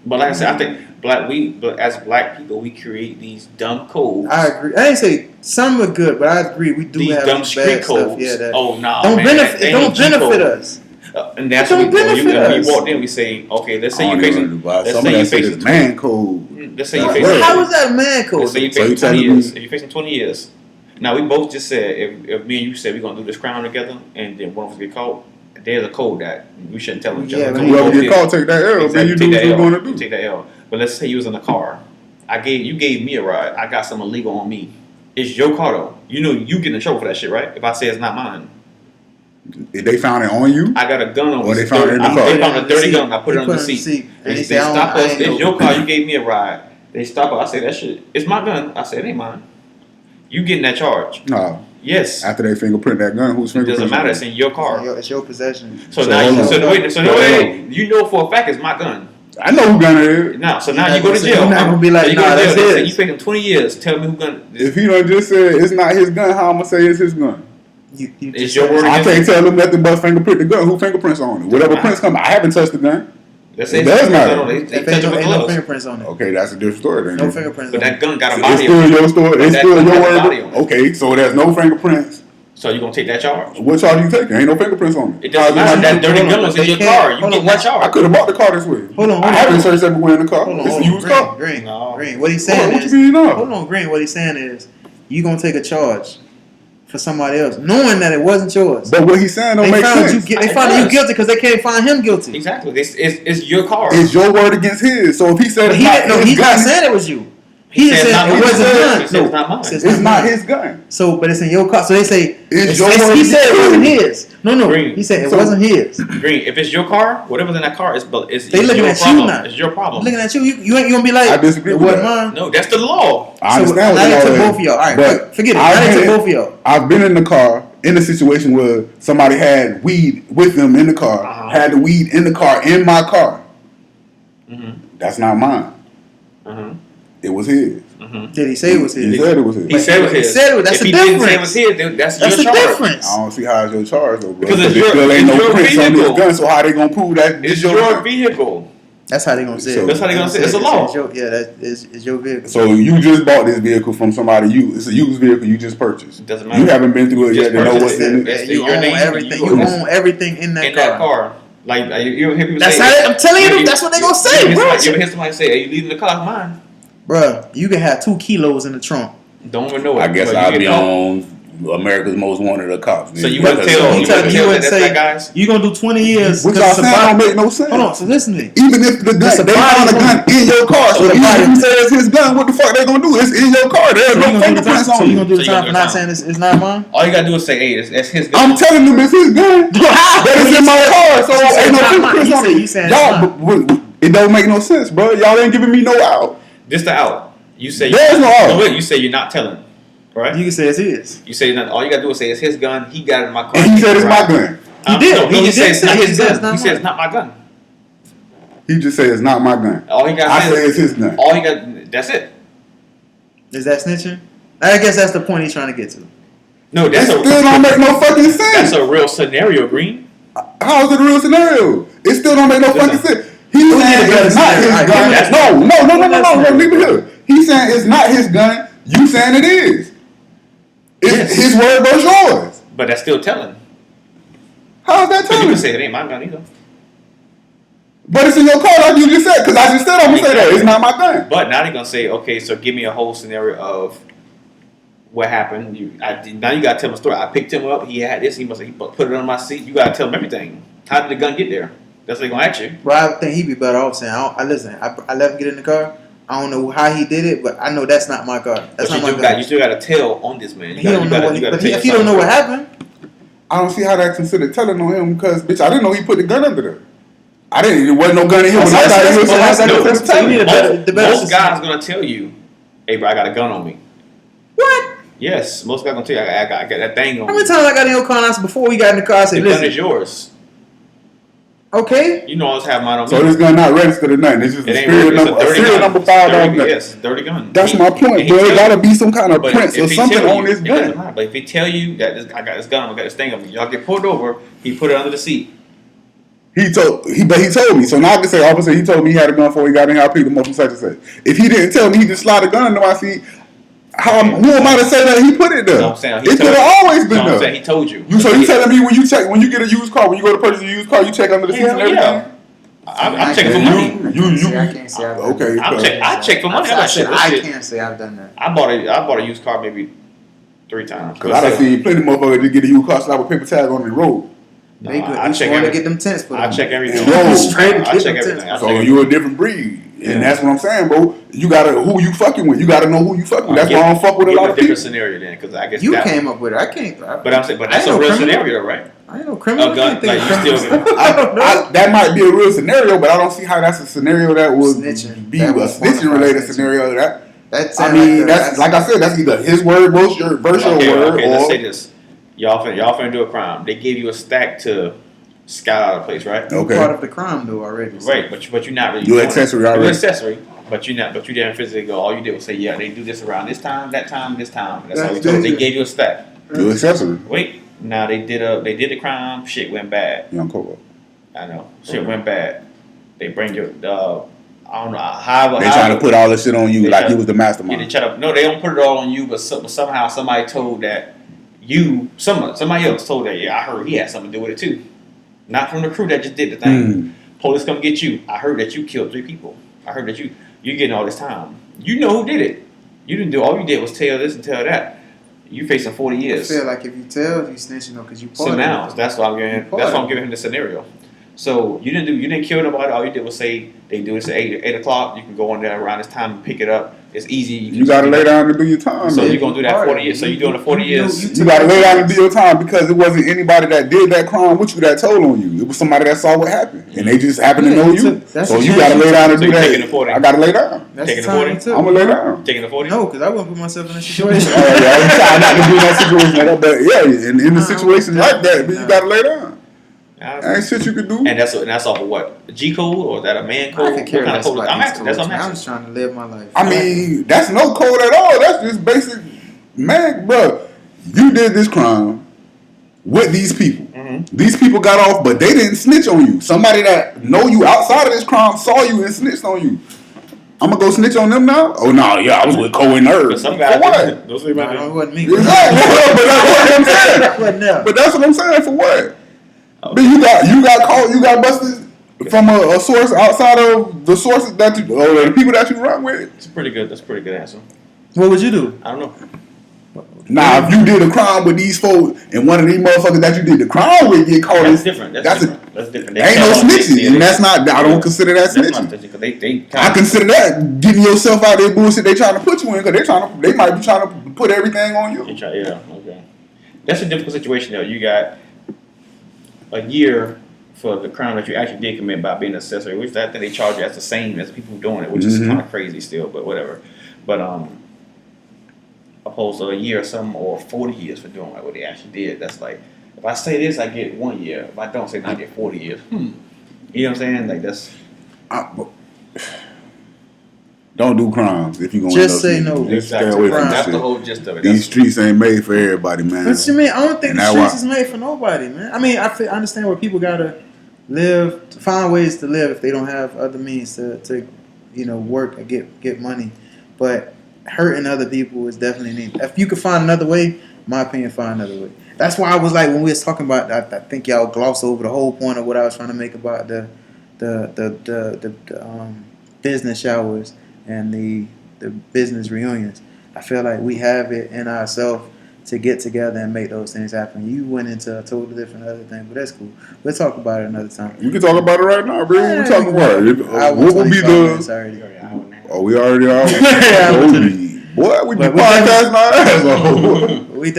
But like I said, I think as black people, we create these dumb codes. I agree. I ain't say some are good, but I agree. We do These have dumb these street bad codes. stuff. Yeah, that Oh no, don't man, benefit. that It don't ain't G code. benefit us. And that's It don't what we benefit when us. we walked in. We say, okay, let's say I you're don't even facing. know, Let's some say of you're that shit is facing. man code. Let's say you're That's facing. right. How is that man code? Let's say you're So you facing 20 telling me- years. If you're facing 20 years. Now, we both just said, if me and you said we're going to do this crime together, and then one of us get caught, there's a code that we shouldn't tell each Yeah, other. but We Whoever both get did. caught, take that L. Exactly. Then you do Take what that you're L. going to do. Take that L. But let's say you was in the car. You gave me a ride. I got some illegal on me. It's your car, though. You know you get in trouble for that shit, right? If I say it's not mine. If they found it on you, I got a gun on me. Or they found it in the car. They found a dirty gun. I put it on the seat. And They he said, stop I us. ain't It's know. your car. You gave me a ride. They stop us. I say that shit. It's my gun. I said it ain't mine. You getting that charge? no. Yes. After they fingerprint that gun, whose It fingerprint? doesn't matter. It's in your car. It's your possession. So So now, hold on. so the way you know for a fact it's my gun. I know who gun it is. Now, so You're now not you go to gonna say- jail. you're not gonna be like, So you go nah, to jail. that's They say his. you facing 20 years. Tell me who gun. If he done just said it's not his gun, how I'm gonna say it's his gun? You It's just your said- word. I can't tell them nothing but fingerprint the gun. Who fingerprints on it? Whatever prints come, I haven't touched the gun. Let's say It does matter. They If touch ain't it no, with ain't no gloves. fingerprints on it. Okay, that's a different story. Then. No fingerprints But on that it. gun got a It's body on still it. your story. It's that still gun your got a body word. on it. Okay, so there's no fingerprints. So you gonna take that charge? What charge you taking? Ain't no fingerprints on it. It doesn't How's matter. it That not- dirty hold on, gun was in they your can't- car. You hold on, getting that watch- I charge? could have bought the car this way. Hold on, I haven't searched everywhere in the car. Hold on, It's a hold on. used car. Green. No. Green. What he's Hold saying on, what is, you mean no? hold on, Green. What he's saying is, you gonna take a charge for somebody else, knowing that it wasn't yours. But what he's saying don't They make found sense. you. They It found you does. guilty because they can't find him guilty. Exactly. It's your car. It's your word against his. So if he said But it's he not didn't know. his He's not gun, saying it was you. He He said just it's said not it mine. wasn't He said done. it's not mine. He said it's not mine. his gun. So, but it's in your car. So they say It's your word he said it against wasn't his. his. No. Green. He said it So- wasn't his. Green. If it's your car, whatever's in that car is it's They looking your at you problem. now. It's your problem. Looking at you, you ain't gonna be like, I disagree it with wasn't that. mine. No, that's the law. I So understand now what they y'all took is, both of y'all. All right, but forget it. I've Now they took been- both of y'all. I've been in the car in a situation where somebody had weed with them in the car, Uh-huh. had the weed in the car, in my car. Mm-hmm. That's not mine. Mm-hmm. It was his. Mm-hmm. Did he say it was his? He said it was his. He said it was He his. said it was- that's if the he didn't say it difference. was his, then that's That's the your charge. difference. I don't see how it's your charge though, bro. Because it's there your- still ain't it's no your prints on vehicle. this gun, so how they gonna prove that It's your your gun? vehicle. That's how they gonna say it. That's how they gonna say it. It's a law. That is your vehicle. So you just bought this vehicle from somebody. It's a used vehicle you just purchased. It doesn't matter. You haven't been through it Just yet to know what's purchased in it. it. Yeah, you your own name, everything. you You own own everything in that in car. that car. Like you ever hear people That's say, how I'm telling you. That's what they gonna say, bro. You ever hear somebody say, "Hey, you leaving the car? Mine." Bruh, you can have 2 kilos in the trunk. Don't even know it. I guess but you I'll get be caught. on America's Most Wanted of Cops. So you Because- wouldn't tell So you you tell wouldn't you tell wouldn't that say guys. you gonna do 20 years. What 'cause y'all it's a saying body- don't make no sense. Hold on, so listen to me. Even if the gun, It's a they body found a gun in your car, so So the even body- if you say it's his gun, what the fuck they gonna do? It's in your car. There's So no you gonna do the time? fingerprints So on you gonna it. do the So you time gonna for do the not time. saying it's not mine? All you gotta do is say, "Hey, that's his gun." I'm telling them it's his gun. That is in my car, so You said ain't no it's not mine. fingerprints You on said- it. you said Y'all, it's but it don't make no sense, bro. Y'all ain't giving me no out. This the out. You say There's no out. wait, you say you're not telling, right? You can say it's his. You say not. All you gotta do is say it's his gun. He got it in my car. And he said it's my Right. gun. He did. No, No, he he just did said it's say not it. his He said gun. it's not He said mine. it's not my gun. He just said it's not my gun. All he got I to say it's his gun. All he got. That's it. Is that snitching? I guess that's the point he's trying to get to. No, That that's still don't make no fucking that's sense. a real scenario, Green. How is it a real scenario? It still don't make no Listen. fucking sense. He's We need saying a better it's not his scenario. gun. Alright, No, leave it here. He's saying it's not his gun. You saying it is. It's Yes. his word versus yours. But that's still telling. How is that But you telling? can say it ain't my gun either. But it's in your car like you just said. Because I just said I'm going to say that. It's not my gun. But now they're gonna say, okay, so give me a whole scenario of what happened. Now you gotta tell them a story. I picked him up. He had this. He put it on my seat. You gotta tell them everything. How did the gun get there? That's what they're gonna ask you. Bro, I think he'd be better off saying, I let him get in the car. I don't know how he did it, but I know that's not my car. That's But you not my gun. still gotta tell on this man. He don't know what he, but if he don't know what happened, I don't see how that's considered telling on him because, bitch, I didn't know he put the gun under there. I didn't. There wasn't no gun in here when I thought he was that's- saying that's- that. so you need a better Most system. guys gonna tell you, hey bro, I got a gun on me. What? Yes, most guys gonna tell you, I got that thing on How me. many times I got in your car and I said, before we got in the car, I The said, gun is listen, yours. okay. You know I always have mine on So me. this gun not registered or nothing. It's just It a ain't serial really- it's number, a dirty gun. number It's 5 dirty- on there. Yes, dirty gun. That's my point, and he bro. It tell gotta you- be some kind of But prints or if he something tell on you, this it doesn't gun. matter. But if he tell you that I got this gun, I got this thing on me, y'all get pulled over. He put it under the seat. He told me. So now I can say, officer, he told me he had a gun before he got in here. I picked him up from such and such. If he didn't tell me, he just slide a gun into my seat. Who am I to say that he put it there? No, I'm saying he It told could have always you. been No, I'm saying there. he told you. So you telling me when you get a used car, when you go to purchase a used car, you check under the seats and Hell everything? yeah. I'm checking for Yeah, money. I can't say I've done Okay. that. I check for money. I That said shit. I Shit. can't say I've done that. I bought a used car maybe 3 times. Because I done seen plenty of motherfuckers just get a used car, slap a paper tag on the road. No, They good. I check want to everything. get them tents put I on. check everything. Yo, straight to I get check them everything. tents. So you a different breed. Yeah. And that's what I'm saying, bro. You gotta, who you fucking with. You gotta know who you fucking with. That's why I don't fuck with a lot of different people. scenario then, because I guess You that, came up with it. I can't. But I'm saying, but I that's ain't a no real criminal. scenario, though, right? I ain't no criminal. A gun, I can't think like, of you still- criminals. I don't know. That might be a real scenario, but I don't see how that's a scenario that would Snitching. be That a would snitching quantify related snitching. scenario. That That I sound mean, like that's like I said, that's either his word versus your word, Okay, let's say or this. Y'all finna do a crime. They gave you a stack to scout out a place, right? you okay. part of the crime though already. so- Right, but you're not really. You're doing it. accessory You're already. accessory, but you didn't physically go. All you did was say, yeah, they do this around this time, that time, this time. That's all That's we told. They it. gave you a stack. You're accessory. Wait, now they did the crime. Shit went bad. Young Coco. I know. Shit went bad. They bring your I don't know however. They trying to put all this shit on you They like try- you was the Yeah, they mastermind. try to. No, they don't put it all on you, but somehow somebody told that somebody else told that. Yeah, I heard he had something to do with it too. Not from the crew that just did the thing. Hmm. Police come get you. I heard that you killed 3 people. I heard that you're getting all this time. You know who did it. You didn't do. All you did was tell this and tell that. You facing 40 I years. feel like if you tell, you snitching though, because you part So of now it. that's why I'm giving. That's why I'm giving him the scenario. So you didn't kill nobody. All you did was say they do this at 8 o'clock. You can go on there around this time and pick it up. It's easy. You gotta lay down and do your time. So man. you're gonna do that 40 years. So you're doing the 40 years. You gotta lay down and do your time because it wasn't anybody that did that crime with you that told on you. It was somebody that saw what happened, and they just happened to Yeah, know you you. took- that's So the you chance gotta you lay down and took. do So you're taking the that. 40. I gotta lay down. That's Taking the the time 40? you took. I'm gonna lay down. Taking the 40. No, because I wouldn't put myself in that situation. Oh yeah, I'm trying not to be in that situation like that, but yeah, in the situation like that, you gotta lay down. Ain't shit you can do. And that's off of what? A G code or is that a man code? I could care What kind less of code? about I'm these asking. That's codes, what I'm man. I'm asking. just trying to live my life. I mean, that's no code at all. That's just basic. Man, bro, you did this crime with these people. Mhm. These people got off, but they didn't snitch on you. Somebody that know you outside of this crime saw you and snitched on you. I'm gonna go snitch on them now? Oh no, yeah, I was with Cole and Herb. But some For guys, what? those Nah, it wasn't me. Exactly. But that's what I'm saying. That wasn't them. But that's what I'm saying. For what? Oh. Man, you got caught. You got busted from a source outside of the sources that you, or the people that you run with. That's pretty good. That's a pretty good answer. What would you do? I don't know. Nah, if you did a crime with these folks and one of these motherfuckers that you did the crime with get caught, That's different. That's different. They ain't no tell- snitching, they- and that's not. I don't consider that That's not snitching. snitching because they I consider that getting yourself out of their bullshit they trying to put you in because they might be trying to put everything on you. Yeah, okay. That's a difficult situation though. You got a year for the crime that you actually did commit by being an accessory, which I think they charge you as the same as the people doing it, which is kind of crazy still, but whatever. But opposed to a year or something or 40 years for doing like what they actually did. That's like, if I say this, I get 1 year. If I don't say this, I get 40 years. You know what I'm saying? Like that's. Don't do crimes if you gonna Just end up say snitching. no. Just stay Exactly. away from Crime. that That's the shit. whole gist of it. These streets ain't made for everybody, man. What you mean? I don't think And the that streets why- is made for nobody, man. I mean, I understand where people gotta live, to find ways to live if they don't have other means to work and get money. But hurting other people is definitely needed. If you could find another way, in my opinion, find another way. That's why I was like, when we was talking about, I think y'all glossed over the whole point of what I was trying to make about the business showers and the business reunions. I feel like we have it in ourselves to get together and make those things happen. You went into a totally different other thing, but that's cool. We'll talk about it another time. We can talk about it right now, bro. What we talking about? What would be the? Oh, we already are. Boy, we be But we podcasting our ass off. I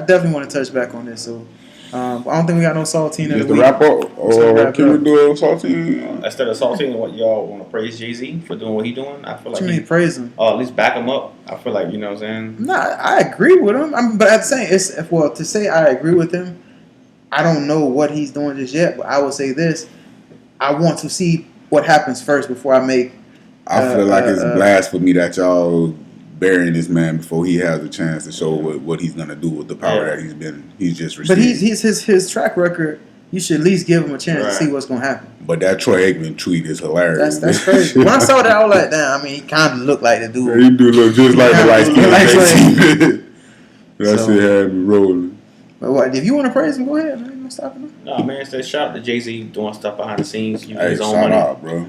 definitely want to touch back on this. So I don't think we got no saltine of Just the to week. wrap up, Just to or wrap can we up. do a saltine? Instead of salting, what y'all want to praise Jay-Z for doing what he doing? I feel What like you mean praise him? at least back him up. I feel like, you know what I'm saying? No, I agree with him. But at the same, to say I agree with him, I don't know what he's doing just yet. But I will say this: I want to see what happens first before I make. I feel like it's blasphemy that y'all burying this man before he has a chance to show what he's gonna do with the power that he's just received. But his track record. You should at least give him a chance to see what's gonna happen. But that Troy Aikman tweet is hilarious. That's crazy. When I saw that, I was like, damn. I mean, he kind of looked like the dude. He do look just like the light skin. Like That shit had me rolling. But what? If you want to praise him, go ahead. Man. I'm stopping him. No, man, it's that shout out to Jay-Z doing stuff behind the scenes, using Hey, his own shout money. out, bro.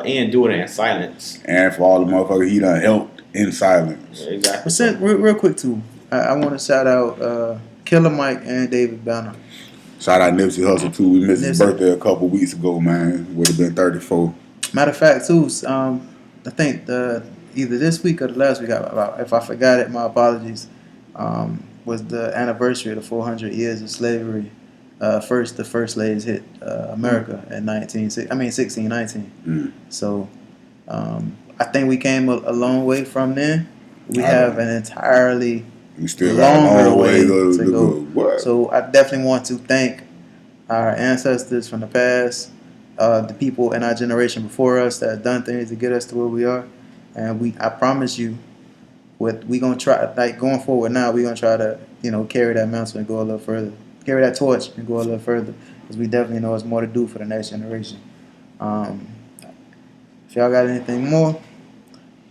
And doing it in silence. And for all the motherfuckers he done helped in silence. Yeah, exactly. But real quick too, I want to shout out Killer Mike and David Banner. Shout out Nipsey Hussle too. We missed his Nipsey. birthday a couple weeks ago, man. Would have been 34. Matter of fact, too, I think either this week or the last week, if I forgot it, my apologies, was the anniversary of the 400 years of slavery. The first slaves hit America in 1619. So I think we came a long way from then. We have an entirely We still got a longer long way way to to go. go. What? So I definitely want to thank our ancestors from the past, the people in our generation before us that have done things to get us to where we are. And I promise you, we gonna try, like going forward now, we're gonna try to, carry that mantle and go a little further. Carry that torch and go a little further. Because we definitely know there's more to do for the next generation. If y'all got anything more,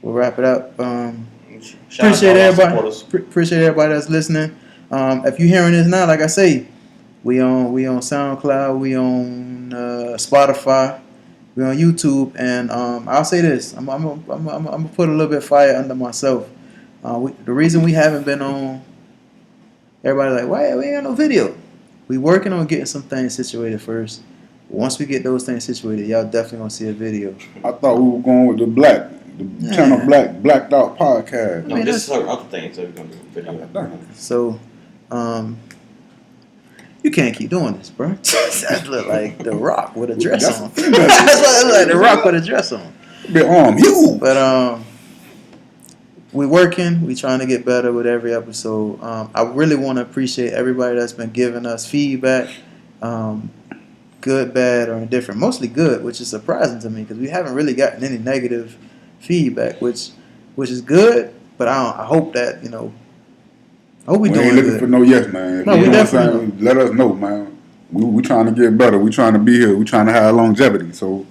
we'll wrap it up. Appreciate everybody that's listening. If you're hearing this now, like I say, we on SoundCloud, we on Spotify, we on YouTube, and I'll say this: I'm gonna put a little bit of fire under myself. The reason we haven't been on, everybody like, why we ain't got no video? We working on getting some things situated first. Once we get those things situated, y'all definitely gonna see a video. I thought we were going with the channel Blacked Out Podcast. No, this is our other thing, so we're going to do a video. So, you can't keep doing this, bro. That look like The Rock with a dress on. That's what it look like, The Rock with a dress on. Bit huge. But we working. We trying to get better with every episode. I really want to appreciate everybody that's been giving us feedback, good, bad, or indifferent. Mostly good, which is surprising to me because we haven't really gotten any negative feedback, which is good. But I hope that I hope we We doing ain't looking good. for no yes, man. No, we definitely let us know, man. We trying to get better. We trying to be here. We trying to have longevity. So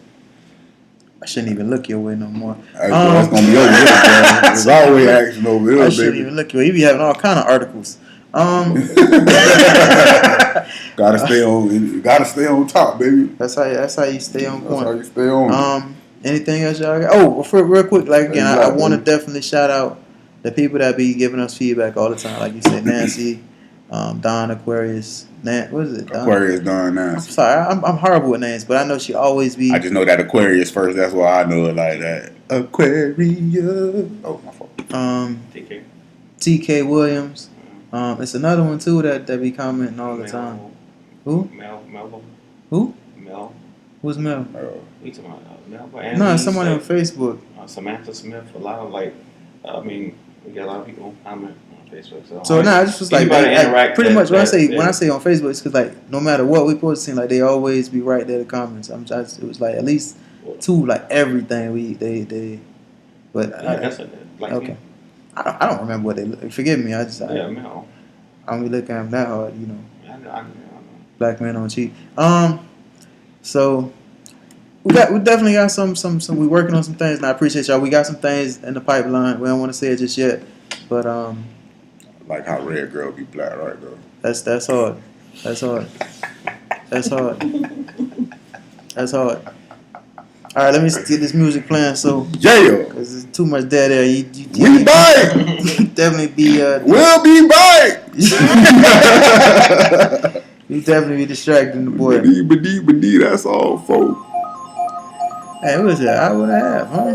I shouldn't even look your way no more. that's gonna be over here, bro. There's always action over I here, shouldn't baby. even look your way. You be having all kind of articles. Gotta stay on. Gotta stay on top, baby. That's how you stay on That's how point. you stay on. Anything else y'all got? Oh, real quick, like again, I Exactly. want to definitely shout out the people that be giving us feedback all the time. Like you said, Nancy, Don, Aquarius, what is it? Don? Aquarius done I'm now. sorry, I'm horrible with names, but I know she always be. I just know that Aquarius first. That's why I know it like that. Aquarius. Oh, my fault. Take care. TK Williams. It's another one too that be commenting all the time. Who? Mel. Who? Mel. Who's Mel? We talking about Mel? No, it's someone on Facebook. Samantha Smith. A lot of we got a lot of people comment on Facebook. So I just was like, anybody interact pretty much when I say yeah. on Facebook, it's because like no matter what we post, it seems like they always be right there in the comments. It was like at least two like everything they. But that's okay. I don't remember what they look. Forgive me. Mel. I don't be looking at them that hard, you know. I know. Black men don't cheat. So we definitely got some we working on some things, and I appreciate y'all. We got some things in the pipeline. We don't want to say it just yet, but Like how red girl be black, right though. that's hard. That's hard. All right, let me get this music playing. So, Yeah. cause there's too much dead air. You We bite. definitely be We'll be bite. you definitely be distracting the boy. Badee, that's all, folks. Hey, what was it? Hour and a half, huh?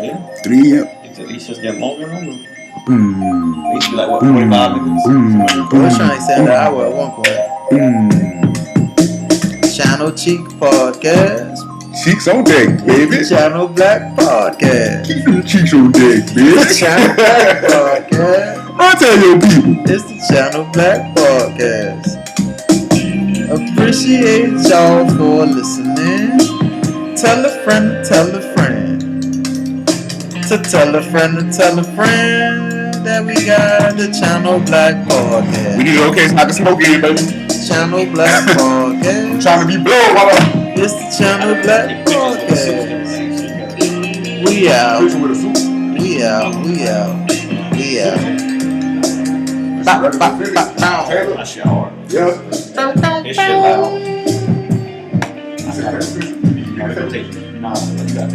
Yeah. 3 It's just getting longer and longer. Mm. It used to be like, what, 45 minutes? I was trying to say an hour at one point. Channel Cheek Podcast. Cheeks on deck, baby. Channel Black Podcast. Keep your cheeks on deck, bitch. Channel Black Podcast. I'll tell your people. It's the Channel Black Podcast. Appreciate y'all for listening. Tell a friend to tell a friend. To tell a friend to tell a friend that we got the Channel Black Podcast. We need a location I can smoke in, baby. Channel Black I'm Podcast. trying to be blown while I'm It's the Channel Black Podcast. We out. with a suit. We out. Bop, bop, bop, bop. That shit hard. Yeah. This shit loud. I said, Nah, you got